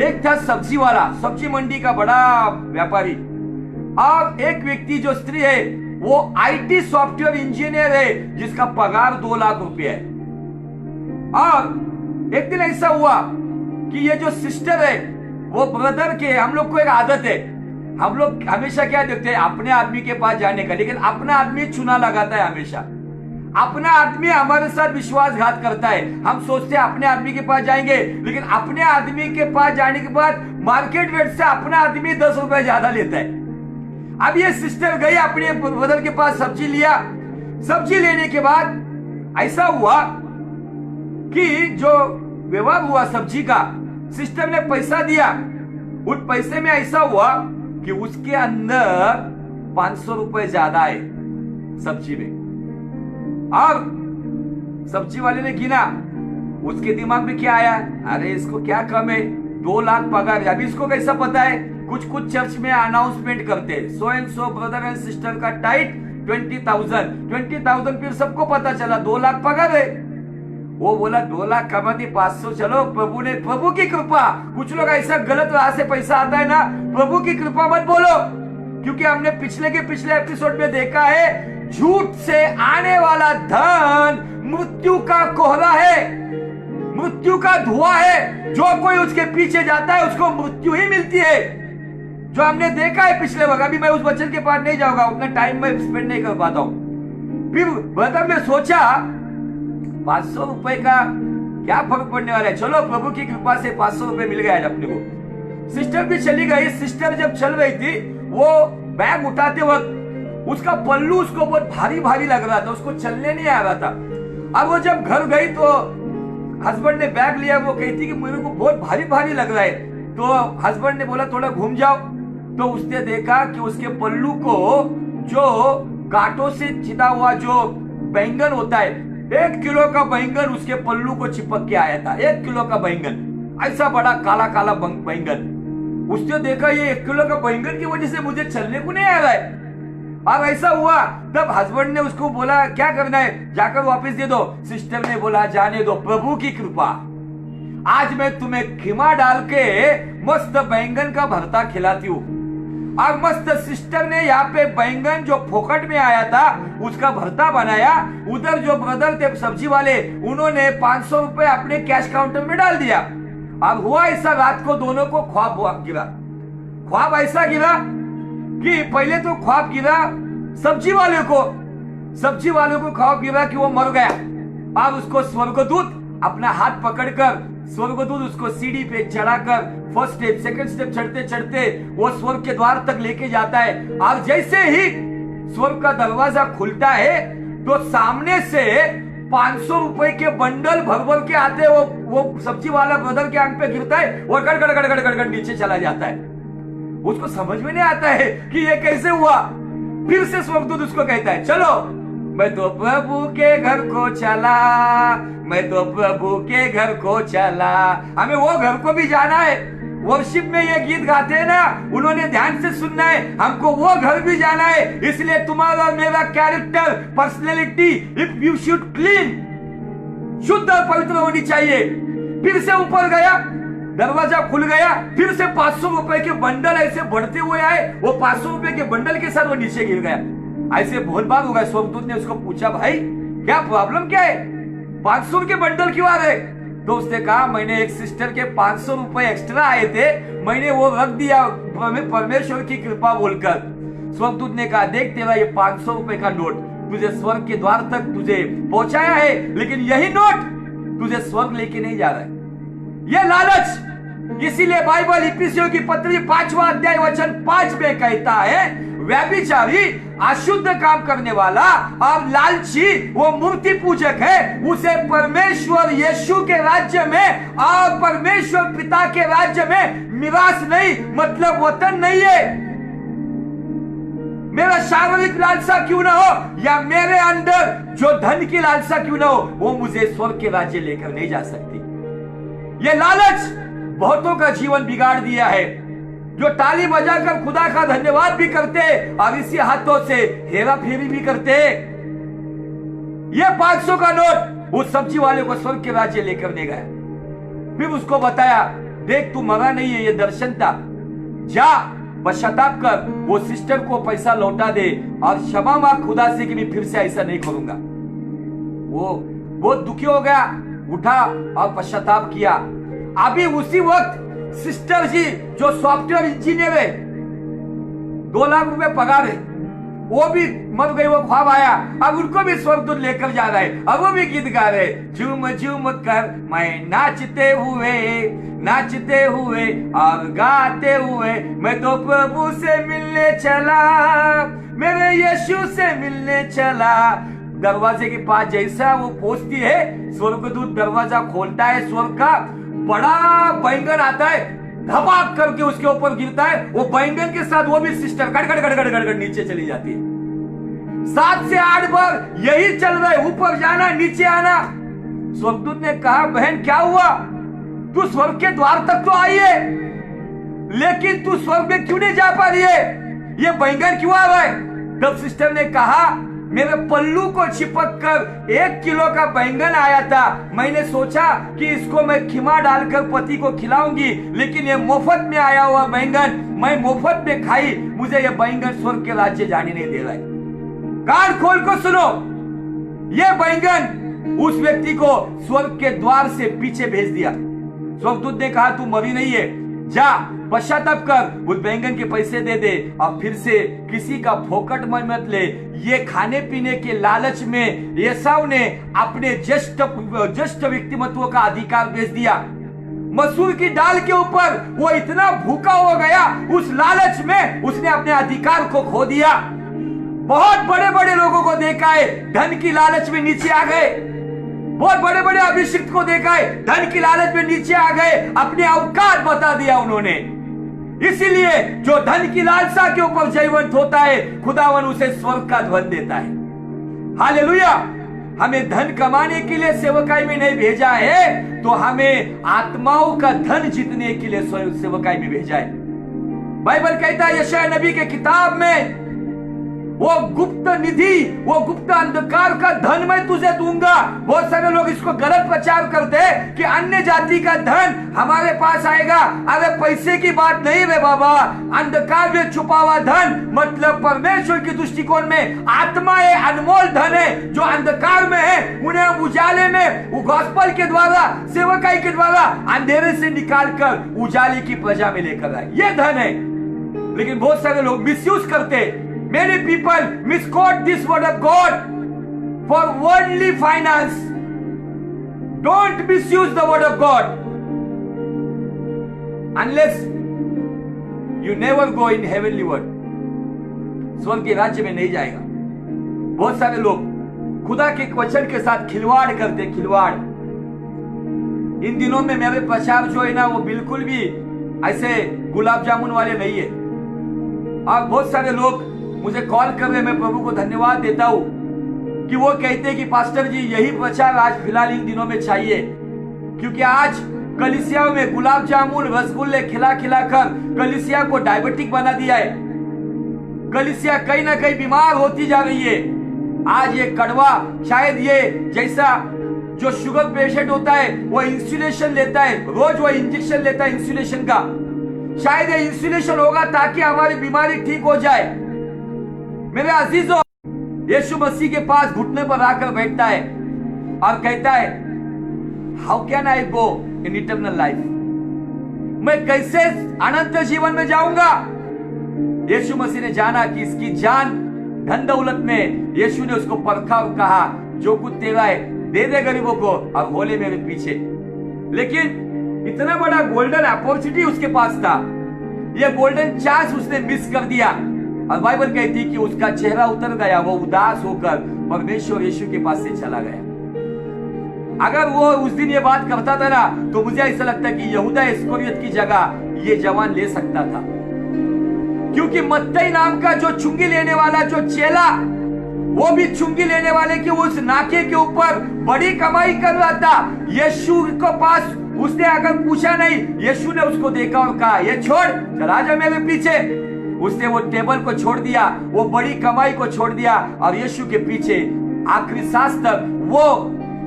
एक था सब्जी वाला, सब्जी मंडी का बड़ा व्यापारी, और एक व्यक्ति जो स्त्री है वो आईटी सॉफ्टवेयर इंजीनियर है, जिसका पगार 2 लाख रुपए है। और एक दिन ऐसा हुआ कि ये जो सिस्टर है वो ब्रदर के, हम लोग को एक आदत है, हम लोग हमेशा क्या देखते हैं, अपने आदमी के पास जाने का, लेकिन अपना आदमी चुना लगाता है हमेशा। अपना आदमी हमारे साथ विश्वासघात करता है, हम सोचते हैं अपने आदमी के पास जाएंगे, लेकिन अपने आदमी के पास जाने के बाद मार्केट रेट से अपना आदमी 10 रुपए ज्यादा लेता है। अब ये सिस्टर गई अपने ब्रदर के पास, सब्जी लिया। सब्जी लेने के बाद ऐसा हुआ कि जो व्यवहार हुआ सब्जी का, सिस्टर ने पैसा दिया, उस पैसे में ऐसा हुआ कि उसके अंदर 500 रुपए ज्यादा है सब्जी में, और सब्जी वाले ने गिना, उसके दिमाग में क्या आया, अरे इसको क्या कम है, 2 लाख पगार। अभी इसको कैसा पता है, कुछ कुछ चर्च में अनाउंसमेंट करते हैं, so and so brother and sister का टाइट 20,000 फिर सबको पता चला 2 लाख पगार है। वो बोला 2 लाख कमाती 500, चलो प्रभु की कृपा। कुछ लोग ऐसा गलत राह से पैसा आता है ना, प्रभु की कृपा मत बोलो, क्योंकि हमने पिछले एपिसोड में देखा है, झूठ से आने वाला धन मृत्यु का कोहरा है, मृत्यु का धुआं है। जो कोई उसके पीछे जाता है उसको मृत्यु ही मिलती है, जो हमने देखा है पिछले वक्त। अभी मैं उस वचन के पास नहीं जाऊंगा, उतना टाइम मैं स्पेंड नहीं कर पाता हूं। फिर ब्रदर ने सोचा 500 रुपए का क्या फर्क पड़ने वाला है, चलो प्रभु की कृपा से 500 रुपए मिल गया अपने को। सिस्टर भी चली गई। सिस्टर जब चल रही थी, वो बैग उठाते वक्त उसका पल्लू उसको बहुत भारी भारी लग रहा था, उसको चलने नहीं आ रहा था। अब वो जब घर गई तो हस्बैंड ने बैग लिया, वो कहती कि मेरे को बहुत भारी भारी लग रहा है। तो हस्बैंड ने बोला थोड़ा घूम जाओ, तो उसने देखा कि उसके पल्लू को जो कांटों से चिता हुआ जो बैंगन होता है, 1 किलो का बैंगन उसके पल्लू को चिपक के आया था। 1 किलो का बैंगन, ऐसा बड़ा काला काला बैंगन। उसने देखा ये 1 किलो का बैंगन की वजह से मुझे चलने को नहीं आ रहा है। अब ऐसा हुआ, तब हस्बैंड ने उसको बोला क्या करना है, जाकर वापस दे दो। सिस्टर ने बोला जाने दो, प्रभु की कृपा, आज मैं तुम्हें खीमा डाल के मस्त बैंगन का भरता खिलाती हूँ। अब मस्त सिस्टर ने यहाँ पे बैंगन जो फोकट में आया था उसका भरता बनाया। उधर जो ब्रदर थे सब्जी वाले, उन्होंने 500 रुपए अपने कैश काउंटर में डाल दिया। अब हुआ ऐसा, रात को दोनों को ख्वाब गिरा। ख्वाब ऐसा गिरा कि पहले तो ख्वाब गिरा सब्जी वाले को ख्वाब गिरा कि वो मर गया। अब उसको स्वर्गदूत अपना हाथ पकड़कर, स्वर्गदूत उसको सीढ़ी पे चढ़ाकर फर्स्ट स्टेप सेकंड स्टेप चढ़ते चढ़ते वो स्वर्ग के द्वार तक लेके जाता है। और जैसे ही स्वर्ग का दरवाजा खुलता है तो सामने से 500 रुपए के बंडल भर भर के आते हैं। वो सब्जी वाला ब्रदर के आंख पे गिरता है और गड़ गड़ गड़ गड़ नीचे चला जाता है। उसको समझ में नहीं आता है कि ये कैसे हुआ। फिर से स्वर्गदूत उसको कहता है चलो, मैं तो प्रभु के घर को चला, मैं तो प्रभु के घर को चला। हमें वो घर को भी जाना है। वर्शिप में ये गीत गाते हैं ना, उन्होंने ध्यान से सुनना है, हमको वो घर भी जाना है। इसलिए तुम्हारा और मेरा character, personality, if you should clean, शुद्ध और पवित्र होनी चाहिए। फिर से ऊपर गया, दरवाजा खुल गया, फिर से 500 रुपए के बंडल ऐसे बढ़ते हुए आए। वो 500 रुपए के बंडल के साथ वो नीचे गिर गया। ऐसे बहुत बार हो गया। स्वर्गदूत ने उसको पूछा, भाई क्या प्रॉब्लम क्या है, 500 के बंडल क्यों आ रहे? तो उसने कहा मैंने एक सिस्टर के 500 रुपए एक्स्ट्रा आए थे, मैंने वो रख दिया परमेश्वर की कृपा बोलकर। स्वर्गदूत ने कहा देख तेरा ये 500 रुपए का नोट तुझे स्वर्ग के द्वार तक तुझे पहुंचाया है, लेकिन यही नोट तुझे स्वर्ग लेके नहीं जा रहा है। ये लालच। इसीलिए बाइबल इफिसियों की पत्री 5वां अध्याय वचन 5 में कहता है, व्यभिचारी, अशुद्ध काम करने वाला और लालची वो मूर्ति पूजक है, उसे परमेश्वर यीशु के राज्य में और परमेश्वर पिता के राज्य में मिरास नहीं, मतलब वतन नहीं है। मेरा शारीरिक लालसा क्यों ना हो या मेरे अंदर जो धन की लालसा क्यों ना हो, वो मुझे स्वर्ग के राज्य लेकर नहीं जा सकती। ये लालच बहुतों का जीवन बिगाड़ दिया है, जो ताली बजाकर खुदा का धन्यवाद भी करते और इसी हाथों से हेरा फेरी भी करते। ये 500 का नोट उस सब्जी वाले को स्वर्ग के राज्य लेकर नहीं गया। फिर उसको बताया देख तू मरा नहीं है, ये दर्शन था, जा पश्चाताप कर, वो सिस्टर को पैसा लौटा दे और क्षमा मांग खुदा से कि मैं फिर से ऐसा नहीं करूंगा। वो बहुत दुखी हो गया, उठा और पश्चाताप किया। अभी उसी वक्त सिस्टर जी जो सॉफ्टवेयर इंजीनियर है, 2 लाख रुपए पगार है, वो भी मर गई। वो ख्वाब आया, अब उनको भी स्वर्गदूत लेकर जा रहा है। अब वो भी गीत गा रहे, झूम झूम कर मैं नाचते हुए और गाते हुए, मैं तो प्रभु से मिलने चला, मेरे यीशु से मिलने चला। दरवाजे के पास जैसा वो पहुंचती है, स्वर्गदूत दरवाजा खोलता है, स्वर्ग का बड़ा बैंगन आता है, धमाक करके उसके ऊपर गिरता है। वो बैंगन के साथ वो भी सिस्टर गड़ नीचे चली जाती है। 7 से 8 बार यही चल रहा है, ऊपर जाना नीचे आना। स्वर्गदूत ने कहा, बहन क्या हुआ, तू स्वर्ग के द्वार तक तो आई है, लेकिन तू स्वर्ग में क्यों नहीं जा पा रही है, ये बैंगन क्यों आ रहा है। तब सिस्टर ने कहा, मेरे पल्लू को चिपक कर 1 किलो का बैंगन आया था, मैंने सोचा कि इसको मैं खीमा डालकर पति को खिलाऊंगी, लेकिन ये मुफ्त में आया हुआ बैंगन मैं मुफ्त में खाई, मुझे ये बैंगन स्वर्ग के राज्य जाने नहीं दे रहा है। कान खोल कर सुनो, ये बैंगन उस व्यक्ति को स्वर्ग के द्वार से पीछे भेज दिया। स्वर्गदूत ने कहा, तू मरी नहीं है, जा पश्चाताप कर, उस बैंगन के पैसे दे दे और फिर से किसी का फोकट में मत ले। ये खाने पीने के लालच में एसाव ने अपने ज्येष्ठ व्यक्तिमत्व का अधिकार बेच दिया। मसूर की दाल के ऊपर वो इतना भूखा हो गया, उस लालच में उसने अपने अधिकार को खो दिया। बहुत बड़े बड़े लोगों को देखा है, धन की लालच में नीचे आ गए। बहुत बड़े बड़े अभिषिक्त को देखा है, धन की लालच में नीचे आ गए, अपने औकात बता दिया उन्होंने। इसीलिए जो धन की लालसा के ऊपर जयवंत होता है, खुदावन उसे स्वर्ग का धन देता है। हालेलुया। हमें धन कमाने के लिए सेवकाई में नहीं भेजा है, तो हमें आत्माओं का धन जीतने के लिए सेवकाई में भेजा है। बाइबल कहता है यशायाह नबी के किताब में, वो गुप्त निधि, वो गुप्त अंधकार का धन मैं तुझे दूंगा। बहुत सारे लोग इसको गलत प्रचार करते हैं कि अन्य जाति का धन हमारे पास आएगा। अरे पैसे की बात नहीं रे बाबा, अंधकार में छुपा हुआ धन मतलब परमेश्वर की दृष्टिकोण में आत्मा है, अनमोल धन है, जो अंधकार में है उन्हें हम उजाले में, वो गॉस्पेल के द्वारा, सेवकाई के द्वारा अंधेरे से निकाल कर उजाले की प्रजा में लेकर आए, ये धन है। लेकिन बहुत सारे लोग मिसयूज करते। Many people misquote this word of God for worldly finance. Don't misuse the word of God unless you never go in heavenly world. स्वर्ग के राज्य में नहीं जाएगा। बहुत सारे लोग खुदा के वचन के साथ खिलवाड़ करते, खिलवाड़। इन दिनों में मेरे प्रचार जो है ना, वो बिल्कुल भी ऐसे गुलाब जामुन वाले नहीं है। और बहुत सारे लोग मुझे कॉल कर रहे, मैं प्रभु को धन्यवाद देता हूं कि वो कहते हैं कि पास्टर जी यही प्रचार आज फिलहाल इन दिनों में चाहिए, क्योंकि आज कलीसियाओं में गुलाब जामुन रसगुल्ले खिला खिला कर कलीसिया को डायबिटिक बना दिया है। कलीसिया कहीं ना कहीं बीमार होती जा रही है। आज ये कड़वा, शायद ये जैसा जो शुगर पेशेंट होता है वो इंसुलेशन लेता है, रोज वो इंजेक्शन लेता है इंसुलेशन का, शायद ये इंसुलेशन होगा ताकि हमारी बीमारी ठीक हो जाए। मेरे अजीजों, यीशु मसीह के पास घुटने पर आकर बैठता है और कहता है, how can I go in eternal life, मैं कैसे अनंत जीवन में जाऊंगा। यीशु मसीह ने जाना कि इसकी जान धन दौलत में, यीशु ने उसको परखा और कहा, जो कुछ तेरा है दे दे गरीबों को और होले मेरे पीछे। लेकिन इतना बड़ा गोल्डन अपॉर्चुनिटी उसके पास था, ये गोल्डन चांस उसने मिस कर दिया। और बाइबल कहती कि उसका चेहरा उतर गया, वो उदास होकर परमेश्वर यीशु के पास से चला गया। अगर वो उस दिन ये बात करता था ना, तो मुझे ऐसा लगता है कि यहूदा इस्करियोत की जगह ये जवान ले सकता था, क्योंकि मत्ती नाम का जो चुंगी लेने वाला जो चेला, वो भी चुंगी लेने वाले के उस नाके के ऊपर बड़ी कमाई कर रहा था। यीशु के पास उसने अगर पूछा नहीं, यीशु ने उसको देखा और कहा, ये छोड़, चला जा मेरे पीछे। उसने वो टेबल को छोड़ दिया, वो बड़ी कमाई को छोड़ दिया और यीशु के पीछे आखिरी सांस तक वो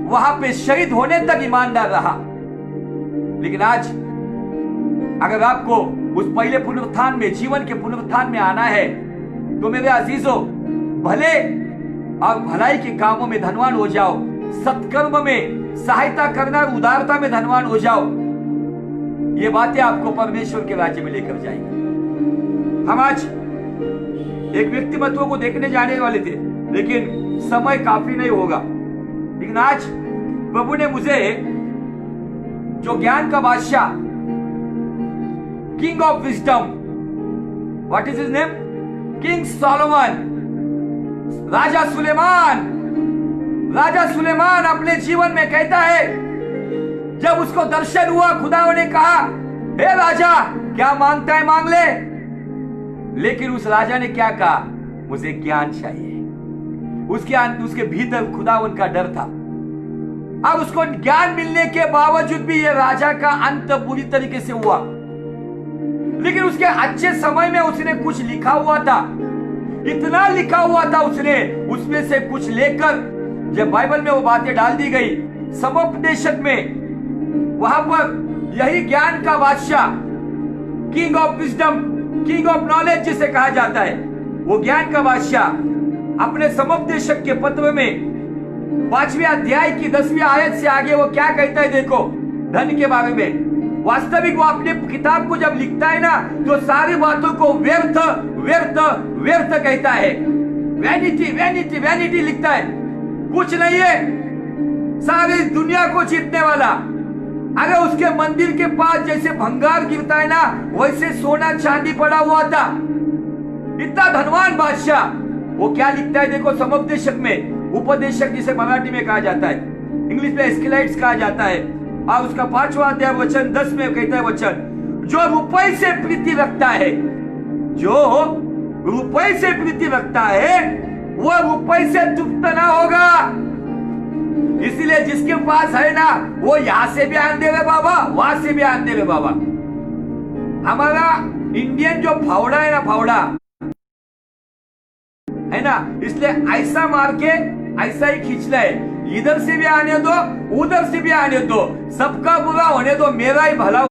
वहां पे शहीद होने तक ईमानदार रहा। लेकिन आज अगर आपको उस पहले पुनरुत्थान में, जीवन के पुनरुत्थान में आना है, तो मेरे अजीजों, भले और भलाई के कामों में धनवान हो जाओ, सत्कर्म में सहायता करना, उदारता में धनवान हो जाओ। ये बातें आपको परमेश्वर के राज्य में लेकर जाएंगी। हम आज एक व्यक्तिमत्व को देखने जाने वाले थे, लेकिन समय काफी नहीं होगा। लेकिन आज प्रभु ने मुझे जो ज्ञान का बादशाह, king of wisdom, what is his name, king Solomon, राजा सुलेमान अपने जीवन में कहता है, जब उसको दर्शन हुआ, खुदा ने कहा, हे राजा क्या मांगता है मांग ले। लेकिन उस राजा ने क्या कहा, मुझे ज्ञान चाहिए। उसके भीतर खुदा उनका डर था। अब उसको ज्ञान मिलने के बावजूद भी ये राजा का अंत बुरी तरीके से हुआ। लेकिन उसके अच्छे समय में उसने कुछ लिखा हुआ था, इतना लिखा हुआ था उसने, उसमें से कुछ लेकर जब बाइबल में वो बातें डाल दी गई समुपदेशक में, वहां पर यही ज्ञान का बादशाह, king of wisdom, king of knowledge जिसे कहा जाता है, वो ज्ञान का बादशाह अपने समुपदेशक के पत्र में 5वें अध्याय की 10वीं आयत से आगे वो क्या कहता है, देखो धन के बारे में। वास्तविक वो अपने किताब को जब लिखता है ना, तो सारी बातों को व्यर्थ व्यर्थ व्यर्थ कहता है, वैनिटी वैनिटी वैनिटी लिखता है, कुछ नहीं है, सारी दुनिया को जीतने वाला। अरे उसके मंदिर के पास जैसे भंगार गिरता है ना, वैसे सोना चांदी पड़ा हुआ था, इतना धनवान बादशाह। वो क्या लिखता है देखो समुपदेशक में, उपदेशक जिसे मराठी में कहा जाता है, इंग्लिश में एस्केलाइट्स कहा जाता है, और उसका 5वां अध्याय वचन 10 में कहता है वचन, जो रुपए से प्रीति रखता है, जो रुपए से प्रीति रखता है वो रुपए से तृप्त ना होगा। इसलिए जिसके पास है ना, वो यहां से भी आन दे रहे बाबा, वहां से भी आन दे रहे बाबा। हमारा इंडियन जो फावड़ा है ना, फावड़ा है ना, इसलिए ऐसा मार के ऐसा ही खींचना है, इधर से भी आने दो उधर से भी आने दो, सबका बुरा होने दो, मेरा ही भला।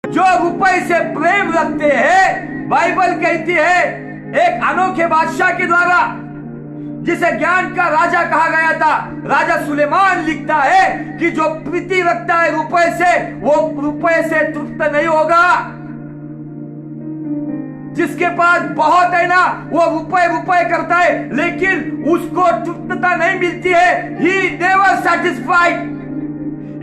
जो रुपए से प्रेम रखते हैं, बाइबल कहती है एक अनोखे बादशाह के द्वारा, जिसे ज्ञान का राजा कहा गया था, राजा सुलेमान लिखता है कि जो प्रीति रखता है रुपए से, वो रुपए से तृप्त नहीं होगा। जिसके पास बहुत है ना, वो रुपए रुपए करता है, लेकिन उसको तृप्तता नहीं मिलती है, ही नेवर सैटिस्फाइड।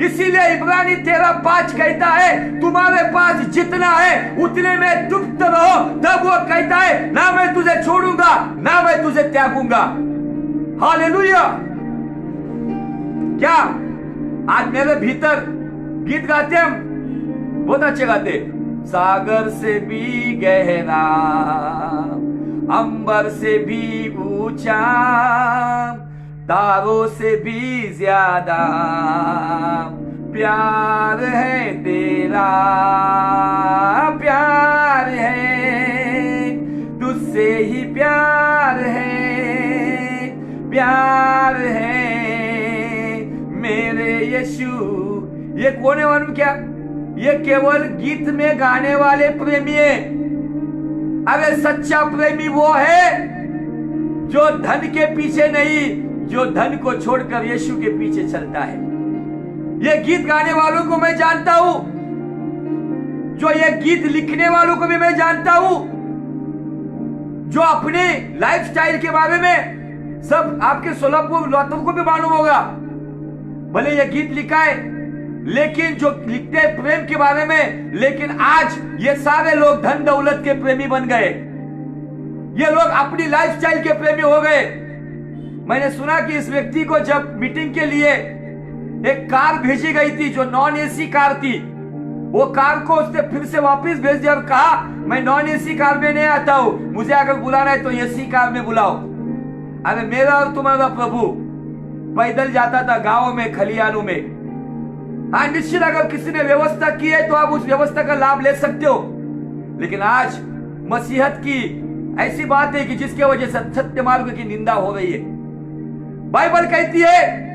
इसीलिए इब्रानी 13:5 कहता है, तुम्हारे पास जितना है उतने में तृप्त रहो। तब वो कहता है, ना मैं तुझे छोड़ूंगा ना मैं तुझे त्यागूंगा। हालेलुया। क्या आज मेरे भीतर गीत गाते हम, बहुत अच्छे गाते, सागर से भी गहरा, अंबर से भी ऊंचा, तारों से भी ज्यादा प्यार है तेरा, प्यार है तुझसे ही प्यार है, प्यार है मेरे यीशु। ये कौन है मालूम क्या? ये केवल गीत में गाने वाले प्रेमी है। अरे सच्चा प्रेमी वो है जो धन के पीछे नहीं, जो धन को छोड़कर यीशु के पीछे चलता है। ये गीत गाने वालों को मैं जानता हूं, जो ये गीत लिखने वालों को भी मैं जानता हूं, जो अपने लाइफस्टाइल के बारे में सब आपके सोलापुर लोगों को भी मालूम होगा। भले ये गीत लिखा है, लेकिन जो लिखते हैं प्रेम के बारे में, लेकिन आज ये सारे लोग धन दौलत के प्रेमी बन गए। ये लोग अपनी लाइफस्टाइल के प्रेमी हो गए। मैंने सुना कि इस व्यक्ति को जब मीटिंग के लिए एक कार भेजी गई थी जो नॉन एसी कार थी, वो कार को उसने फिर से वापस भेज दिया और कहा, मैं नॉन एसी कार में नहीं आता हूं, मुझे अगर बुलाना है तो एसी कार में बुलाओ। अरे मेरा और तुम्हारा प्रभु पैदल जाता था गांवों में, खलियानों में। हाँ, निश्चित अगर किसी ने व्यवस्था की है तो आप उस व्यवस्था का लाभ ले सकते हो, लेकिन आज मसीहत की ऐसी बात है कि जिसके वजह से सत्य मार्ग की निंदा हो रही है। बाइबल कहती है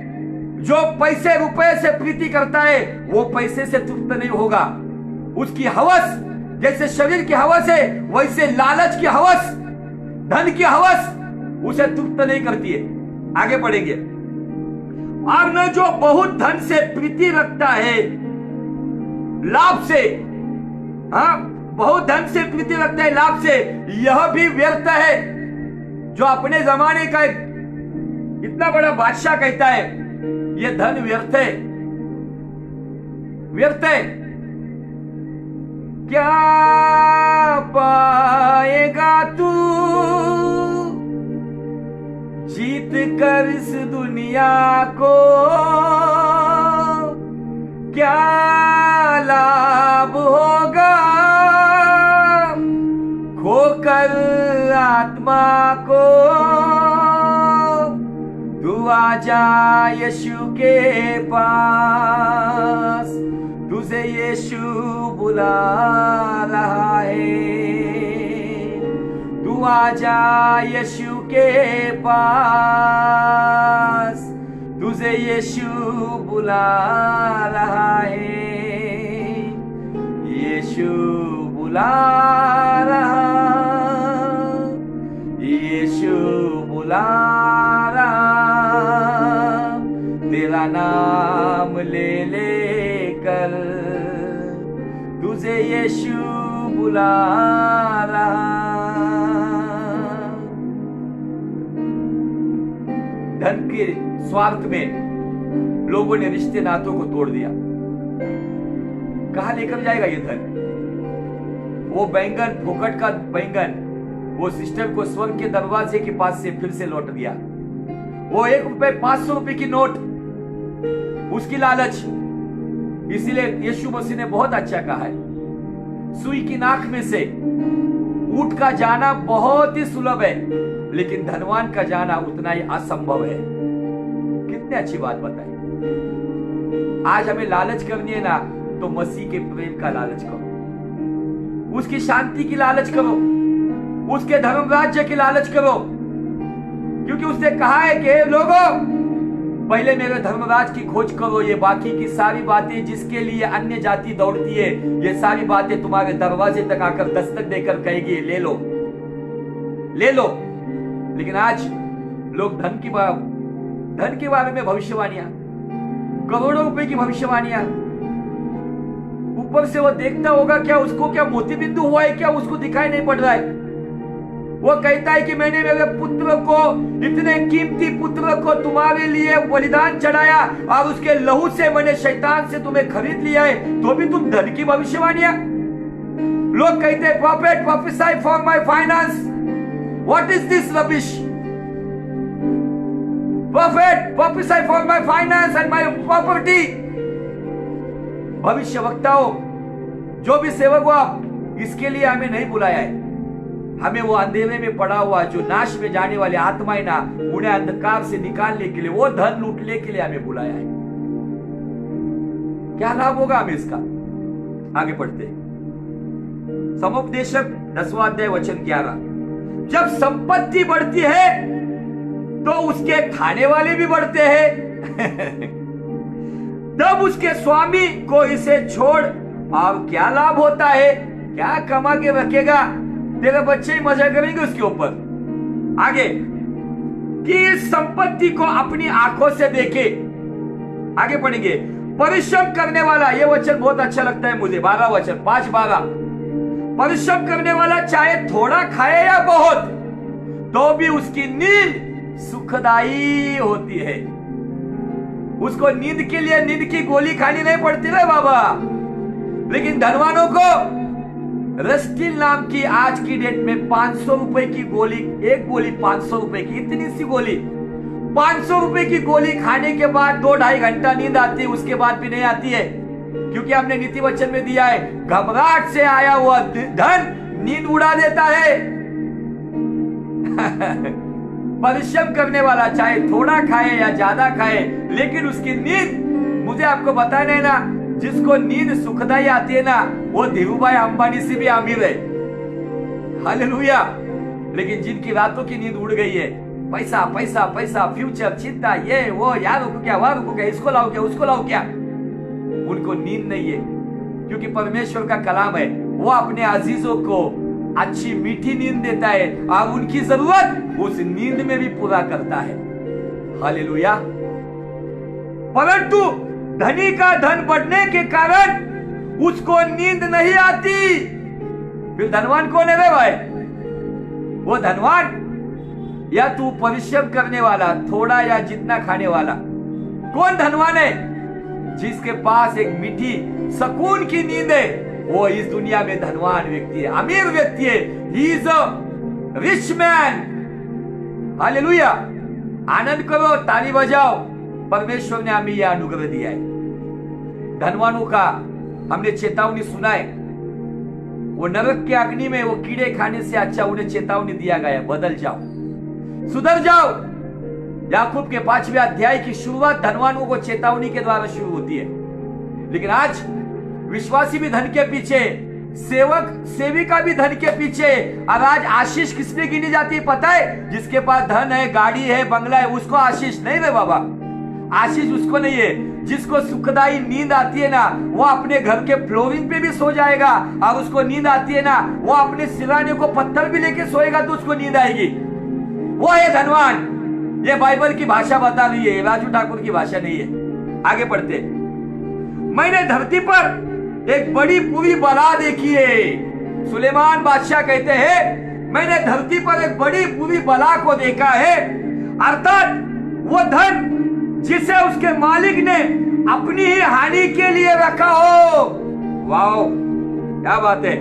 जो पैसे रुपए से प्रीति करता है वो पैसे से तृप्त नहीं होगा। उसकी हवस जैसे शरीर की हवस है, वैसे लालच की हवस, धन की हवस उसे तृप्त नहीं करती है। आगे बढ़ेंगे। और न जो बहुत धन से प्रीति रखता है, लाभ से, हाँ बहुत धन से प्रीति रखता है लाभ से, यह भी व्यर्थ है। जो अपने जमाने का इतना बड़ा बादशाह कहता है यह धन व्यर्थ है, व्यर्थ है। क्या पाएगा तू जीत कर इस दुनिया को, क्या लाभ होगा खोकर आत्मा को। तू आजा यीशु के पास, तुझे यीशु बुला रहा है। तू आजा यीशु के पास, तुझे यीशु बुला रहा है। यीशु बुला रहा, यीशु बुला रहा, तेरा नाम ले लेकर तुझे यीशु बुला रहा। धन के स्वार्थ में लोगों ने रिश्ते नातों को तोड़ दिया। कहां लेकर जाएगा ये धन? वो बैंगन, फोकट का बैंगन, वो सिस्टर को स्वर्ग के दरवाजे के पास से फिर से लौट दिया। वो 1 रुपए 500 रुपए की नोट, उसकी लालच। इसीलिए यीशु मसीह ने बहुत अच्छा कहा है, सुई की नाक में से ऊंट का जाना बहुत ही सुलभ है, लेकिन धनवान का जाना उतना ही असंभव है। कितनी अच्छी बात बताई। आज हमें लालच करनी है ना, तो मसीह के प्रेम का लालच करो, उसकी शांति की लालच करो, उसके धर्म राज्य की लालच करो, क्योंकि उसने कहा है कि लोगों, पहले मेरे धर्मराज की खोज करो, ये बाकी की सारी बातें जिसके लिए अन्य जाति दौड़ती है, ये सारी बातें तुम्हारे दरवाजे तक आकर दस्तक देकर कहेगी ले लो, ले लो। लेकिन आज लोग धन के बारे में भविष्यवाणियां, करोड़ों रुपए की भविष्यवाणियां, ऊपर से वो देखता होगा क्या, उसको क्या मोती बिंदु हुआ है क्या, उसको दिखाई नहीं पड़ रहा है। वो कहता है कि मैंने मेरे पुत्र को, इतने कीमती पुत्र को तुम्हारे लिए बलिदान चढ़ाया और उसके लहू से मैंने शैतान से तुम्हें खरीद लिया है, तो भी तुम धन की भविष्यवाणियां। लोग कहते हैं profit प्रोफेसाई for my finance. What is this rubbish? Profit प्रोफेसाई for my finance and my property. भविष्य वक्ताओं, जो भी सेवक हो आप, इसके लिए हमें नहीं बुलाया है। हमें वो अंधेरे में पड़ा हुआ जो नाश में जाने वाले आत्माएं ना, उन्हें अंधकार से निकालने के लिए, वो धन लूटने के लिए हमें बुलाया है। क्या लाभ होगा हमें इसका? आगे पढ़ते हैं। समुपदेशक 10वां अध्याय वचन 11। जब संपत्ति बढ़ती है तो उसके खाने वाले भी बढ़ते हैं। तब उसके स्वामी को इसे छोड़ अब क्या लाभ होता है? क्या कमा के रखेगा? तेरे बच्चे ही मजा करेंगे उसके ऊपर। आगे कि इस संपत्ति को अपनी आंखों से देखे। आगे पढ़ेंगे। परिश्रम करने वाला, यह वचन बहुत अच्छा लगता है मुझे, 12 वचन 5-12। परिश्रम करने वाला चाहे थोड़ा खाए या बहुत, तो भी उसकी नींद सुखदाई होती है। उसको नींद के लिए नींद की गोली खानी नहीं पड़ती ना बाबा। लेकिन धनवानों को रेस्टिल नाम की आज की डेट में 500 रुपए की गोली, एक गोली 500 रुपए की, इतनी सी गोली, 500 रुपए की गोली खाने के बाद 2-2.5 घंटा नींद आती है, उसके बाद भी नहीं आती है। क्योंकि हमने नीति वचन में दिया है, घबराहट से आया हुआ धन नींद उड़ा देता है। परिश्रम करने वाला चाहे थोड़ा खाए या ज्यादा खाए, लेकिन उसकी नींद, मुझे आपको बताना है ना, जिसको नींद सुखदाई आती है ना, वो धीरूभाई अंबानी से भी अमीर है। हालेलुया। लेकिन जिनकी रातों की नींद उड़ गई है, पैसा पैसा पैसा, फ्यूचर, चिंता, ये वो, यार रुको क्या, वहां रुको क्या, इसको लाओ क्या, उसको लाओ क्या, उनको नींद नहीं है। क्योंकि परमेश्वर का कलाम है, वो अपने अजीजों को अच्छी मीठी नींद देता है और उनकी जरूरत उस नींद में भी पूरा करता है। हालेलुया। परंतु धनी का धन बढ़ने के कारण उसको नींद नहीं आती। फिर धनवान कौन है भाई? वो धनवान या तू परिश्रम करने वाला, थोड़ा या जितना खाने वाला? कौन धनवान है? जिसके पास एक मीठी सुकून की नींद है, वो इस दुनिया में धनवान व्यक्ति है, अमीर व्यक्ति है। He is a rich man. Hallelujah. आनंद करो, ताली बजाओ, परमेश्वर ने हमें यह अनुग्रह दिया है। धनवानों का हमने चेतावनी सुना है, वो नरक के अग्नि में वो कीड़े खाने से अच्छा उन्हें चेतावनी दिया गया, बदल जाओ, सुधर जाओ। याकूब के 5वें अध्याय की शुरुआत धनवानों को चेतावनी के द्वारा शुरू होती है। लेकिन आज विश्वासी भी धन के पीछे, सेवक सेविका भी धन के पीछे। और आज आशीष किसमें गिनी जाती है पता है? जिसके पास धन है, गाड़ी है, बंगला है, उसको आशीष नहीं रे बाबा। आशीष उसको नहीं है जिसको सुखदाई नींद आती है ना, वो अपने घर के फ्लोरिंग पे भी सो जाएगा। और उसको नींद आती है ना, वो अपने सिराने को पत्थर भी लेके सोएगा तो उसको नींद आएगी। वो है धनवान। ये बाइबल की भाषा बता रही है, राजू ठाकुर की भाषा नहीं है। आगे पढ़ते। मैंने धरती पर एक बड़ी बुरी बला देखी है। सुलेमान बादशाह कहते हैं मैंने धरती पर एक बड़ी बुरी बला को देखा है, अर्थात वो धन जिसे उसके मालिक ने अपनी ही हानि के लिए रखा हो। वाह, क्या बात है।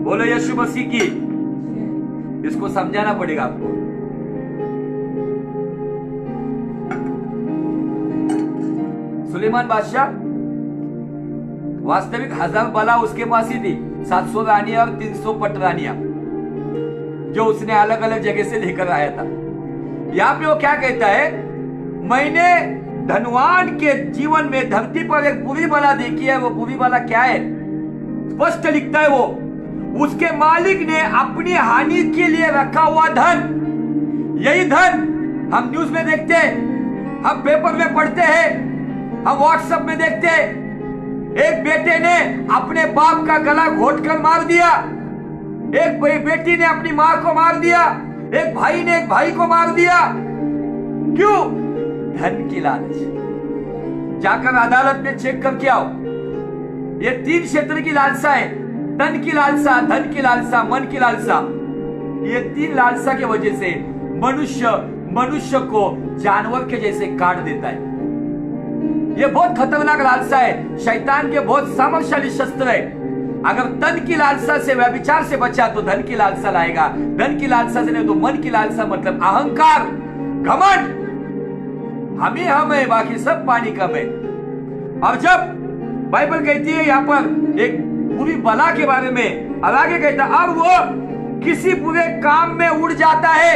बोलो यीशु मसीह की। इसको समझाना पड़ेगा आपको। सुलेमान बादशाह वास्तविक 1000 बला उसके पास ही थी, 700 रानियां और 300 पट रानियां, जो उसने अलग अलग जगह से लेकर आया था। यहां पे वो क्या कहता है? मैंने धनवान के जीवन में धरती पर एक बुरी बला देखी है। वो बुरी बला क्या है? स्पष्ट लिखता है वो, उसके मालिक ने अपनी हानि के लिए रखा हुआ धन। यही धन हम न्यूज में देखते हैं, हम पेपर में पढ़ते हैं, हम व्हाट्सएप में देखते हैं। एक बेटे ने अपने बाप का गला घोटकर मार दिया, एक बेटी ने अपनी मां को मार दिया, एक भाई ने एक भाई को मार दिया। क्यों? धन की लालच। जाकर अदालत में चेक करके आओ। ये 3 क्षेत्र की लालसा है। तन की लालसा, धन की लालसा, मन की लालसा। ये 3 लालसा की वजह से मनुष्य को जानवर के जैसे काट देता है। ये बहुत खतरनाक लालसा है, शैतान के बहुत सामर्थ्यशाली शस्त्र है। अगर तन की लालसा से, व्यभिचार से बचा तो धन की लालसा लाएगा, धन की लालसा से नहीं तो मन की लालसा, मतलब अहंकार, घमंड। हम ही हम है, बाकी सब पानी कम है। और जब बाइबल कहती है यहाँ पर एक बुरी बला के बारे में, और आगे कहता है अब वो किसी बुरे काम में उड़ जाता है।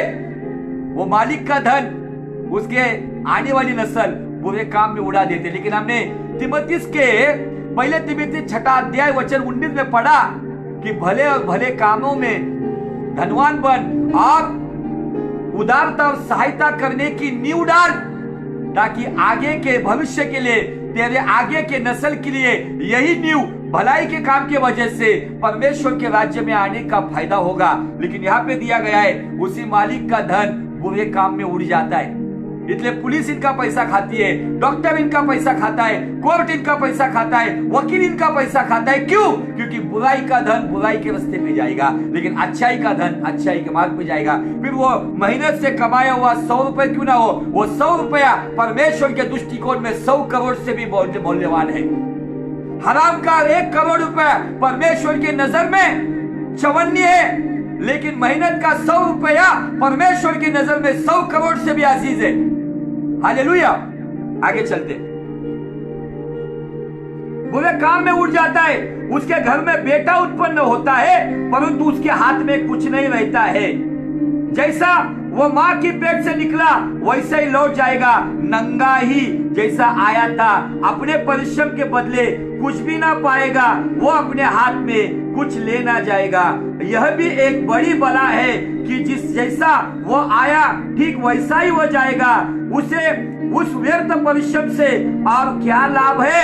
वो मालिक का धन उसके आने वाली नस्ल बुरे काम में उड़ा देते। लेकिन हमने तिमोथियस के पहले तिमोथी 6 अध्याय वचन 19 में पढ़ा कि भले और भले कामों में धनवान बन और उदारता और सहायता करने की नींव डाल, ताकि आगे के भविष्य के लिए, तेरे आगे के नस्ल के लिए यही नींव भलाई के काम की वजह से परमेश्वर के राज्य में आने का फायदा होगा। लेकिन यहाँ पे दिया गया है उसी मालिक का धन बुरे काम में उड़ जाता है। इसलिए पुलिस इनका पैसा खाती है, डॉक्टर इनका पैसा खाता है, कोर्ट इनका पैसा खाता है, वकील इनका पैसा खाता है। क्यों? क्योंकि बुराई का धन बुराई के रास्ते पे जाएगा, लेकिन अच्छाई का धन अच्छाई के मार्ग पे जाएगा। फिर वो मेहनत से कमाया हुआ 100 रुपए क्यों ना हो, वो 100 रुपया परमेश्वर के दृष्टिकोण में 100 करोड़ से भी मूल्यवान है। हराम का 1 करोड़ रुपया परमेश्वर की नजर में चवन्नी है, लेकिन मेहनत का 100 रुपया परमेश्वर की नजर में 100 करोड़ से भी अजीज है। हालेलुया। आगे चलते। बुरे काम में उड़ जाता है, उसके घर में बेटा उत्पन्न होता है, परंतु उसके हाथ में कुछ नहीं रहता है। जैसा वो मां की पेट से निकला वैसे ही लौट जाएगा, नंगा ही जैसा आया था। अपने परिश्रम के बदले कुछ भी ना पाएगा, वो अपने हाथ में कुछ ले ना जाएगा। यह भी एक बड़ी बला है कि जिस जैसा वो आया ठीक वैसा ही वो जाएगा। उसे उस व्यर्थ परिश्रम से और क्या लाभ है?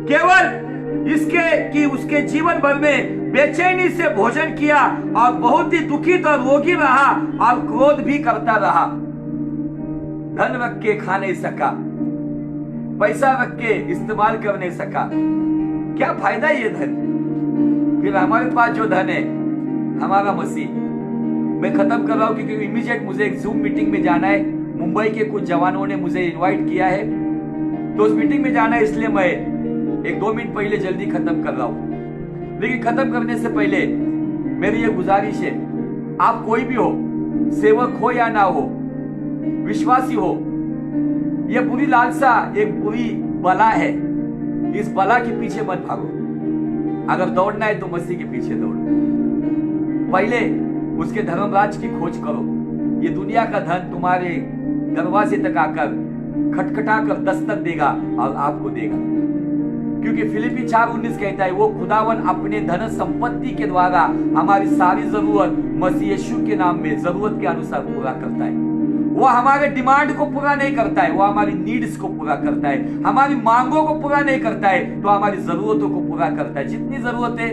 केवल इसके कि उसके जीवन भर में बेचैनी से भोजन किया और बहुत ही दुखित और रोगी रहा और क्रोध भी करता रहा। धन रख के खा नहीं सका, पैसा रख के इस्तेमाल कर नहीं सका। क्या फायदा ये धन? फिर हमारे पास जो धन है हमारा मसीह। मैं खत्म कर रहा हूं क्योंकि इमीडिएट मुझे एक जूम मीटिंग में जाना है। मुंबई के कुछ जवानों ने मुझे इनवाइट किया है, तो उस मीटिंग में जाना है, इसलिए मैं 1-2 मिनट पहले जल्दी खत्म कर रहा हूं। लेकिन खत्म करने से पहले मेरी ये गुजारिश है, आप कोई भी हो, सेवक हो या ना हो, विश्वासी हो, ये बुरी लालसा एक बुरी बला है। इस बला के पीछे मत भागो। अगर दौड़ना है तो मसीह के पीछे दौड़ो। पहले उसके धर्मराज की खोज करो। ये दुनिया का धन तुम्हारे दरवाजे तक आकर खटखटा कर दस्तक देगा और आपको देगा। क्योंकि फिलिपी 4:19 कहता है वो खुदावन अपने धन संपत्ति के द्वारा हमारी सारी जरूरत मसीह यीशु के नाम में जरूरत के अनुसार पूरा करता है। वो हमारे डिमांड को पूरा नहीं करता है, वो हमारी नीड्स को पूरा करता है, हमारी मांगों को पूरा नहीं करता है, तो हमारी जरूरतों को पूरा करता है। जितनी जरूरत है,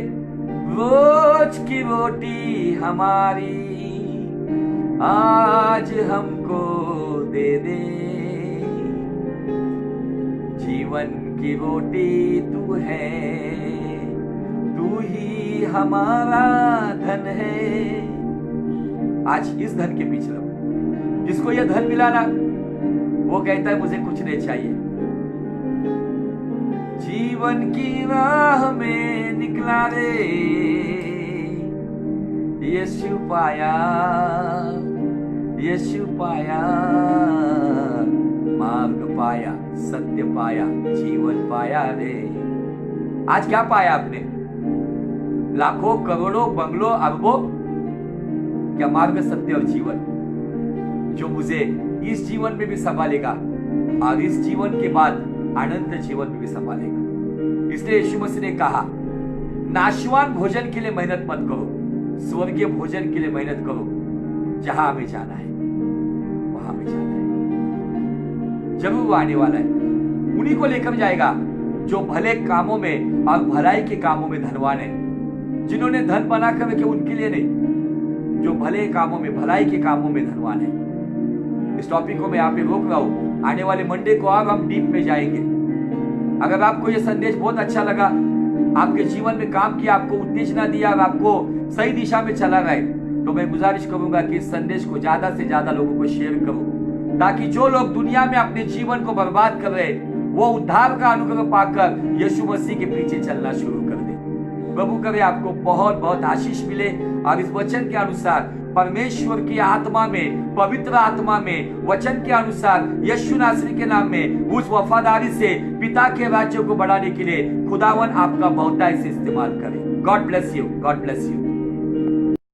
रोज की रोटी हमारी आज हमको दे दे, जीवन की रोटी तू है, तू ही हमारा धन है। आज इस धन के पीछे लगो। जिसको यह धन मिला ना, वो कहता है मुझे कुछ नहीं चाहिए। जीवन की राह में निकला रे, यीशु पाया, यीशु पाया, मार्ग पाया, सत्य पाया, जीवन पाया रे। आज क्या पाया आपने? लाखों, करोड़ों, बंगलों, अरबों? क्या मार्ग, सत्य और जीवन जो मुझे इस जीवन में भी संभालेगा और इस जीवन के बाद अनंत जीवन में भी संभालेगा। इसलिए यीशु मसीह ने कहा, नाशवान भोजन के लिए मेहनत मत करो, स्वर्गीय भोजन के लिए मेहनत करो। जहां हमें जाना है वहां हमें जाना है, जरूर वो आने वाला है। उन्हीं को लेकर जाएगा जो भले कामों में और भलाई के कामों में धनवान है। जिन्होंने धन बना कर रखे उनके लिए नहीं, जो भले कामों में, भलाई के कामों में धनवान है। इस टॉपिक को मैं यहाँ पे रोक रहा हूं। आने वाले मंडे को अब हम डीप में जाएंगे। अगर आपको यह संदेश बहुत अच्छा लगा, आपके जीवन में काम किया, आपको उत्तेजना दिया और आपको सही दिशा में चला गए, तो मैं गुजारिश करूंगा कि इस संदेश को ज्यादा से ज्यादा लोगों को शेयर करो, ताकि जो लोग दुनिया में अपने जीवन को बर्बाद कर रहे वो उद्धार का अनुग्रह पाकर यीशु मसीह के पीछे चलना शुरू कर दे। प्रभु करे आपको बहुत बहुत आशीष मिले और इस वचन के अनुसार परमेश्वर की आत्मा में, पवित्र आत्मा में, वचन के अनुसार यीशु नासरी के नाम में उस वफादारी से पिता के राज्य को बढ़ाने के लिए खुदावन आपका बहुतायत से इस्तेमाल करे। God bless you, God bless you.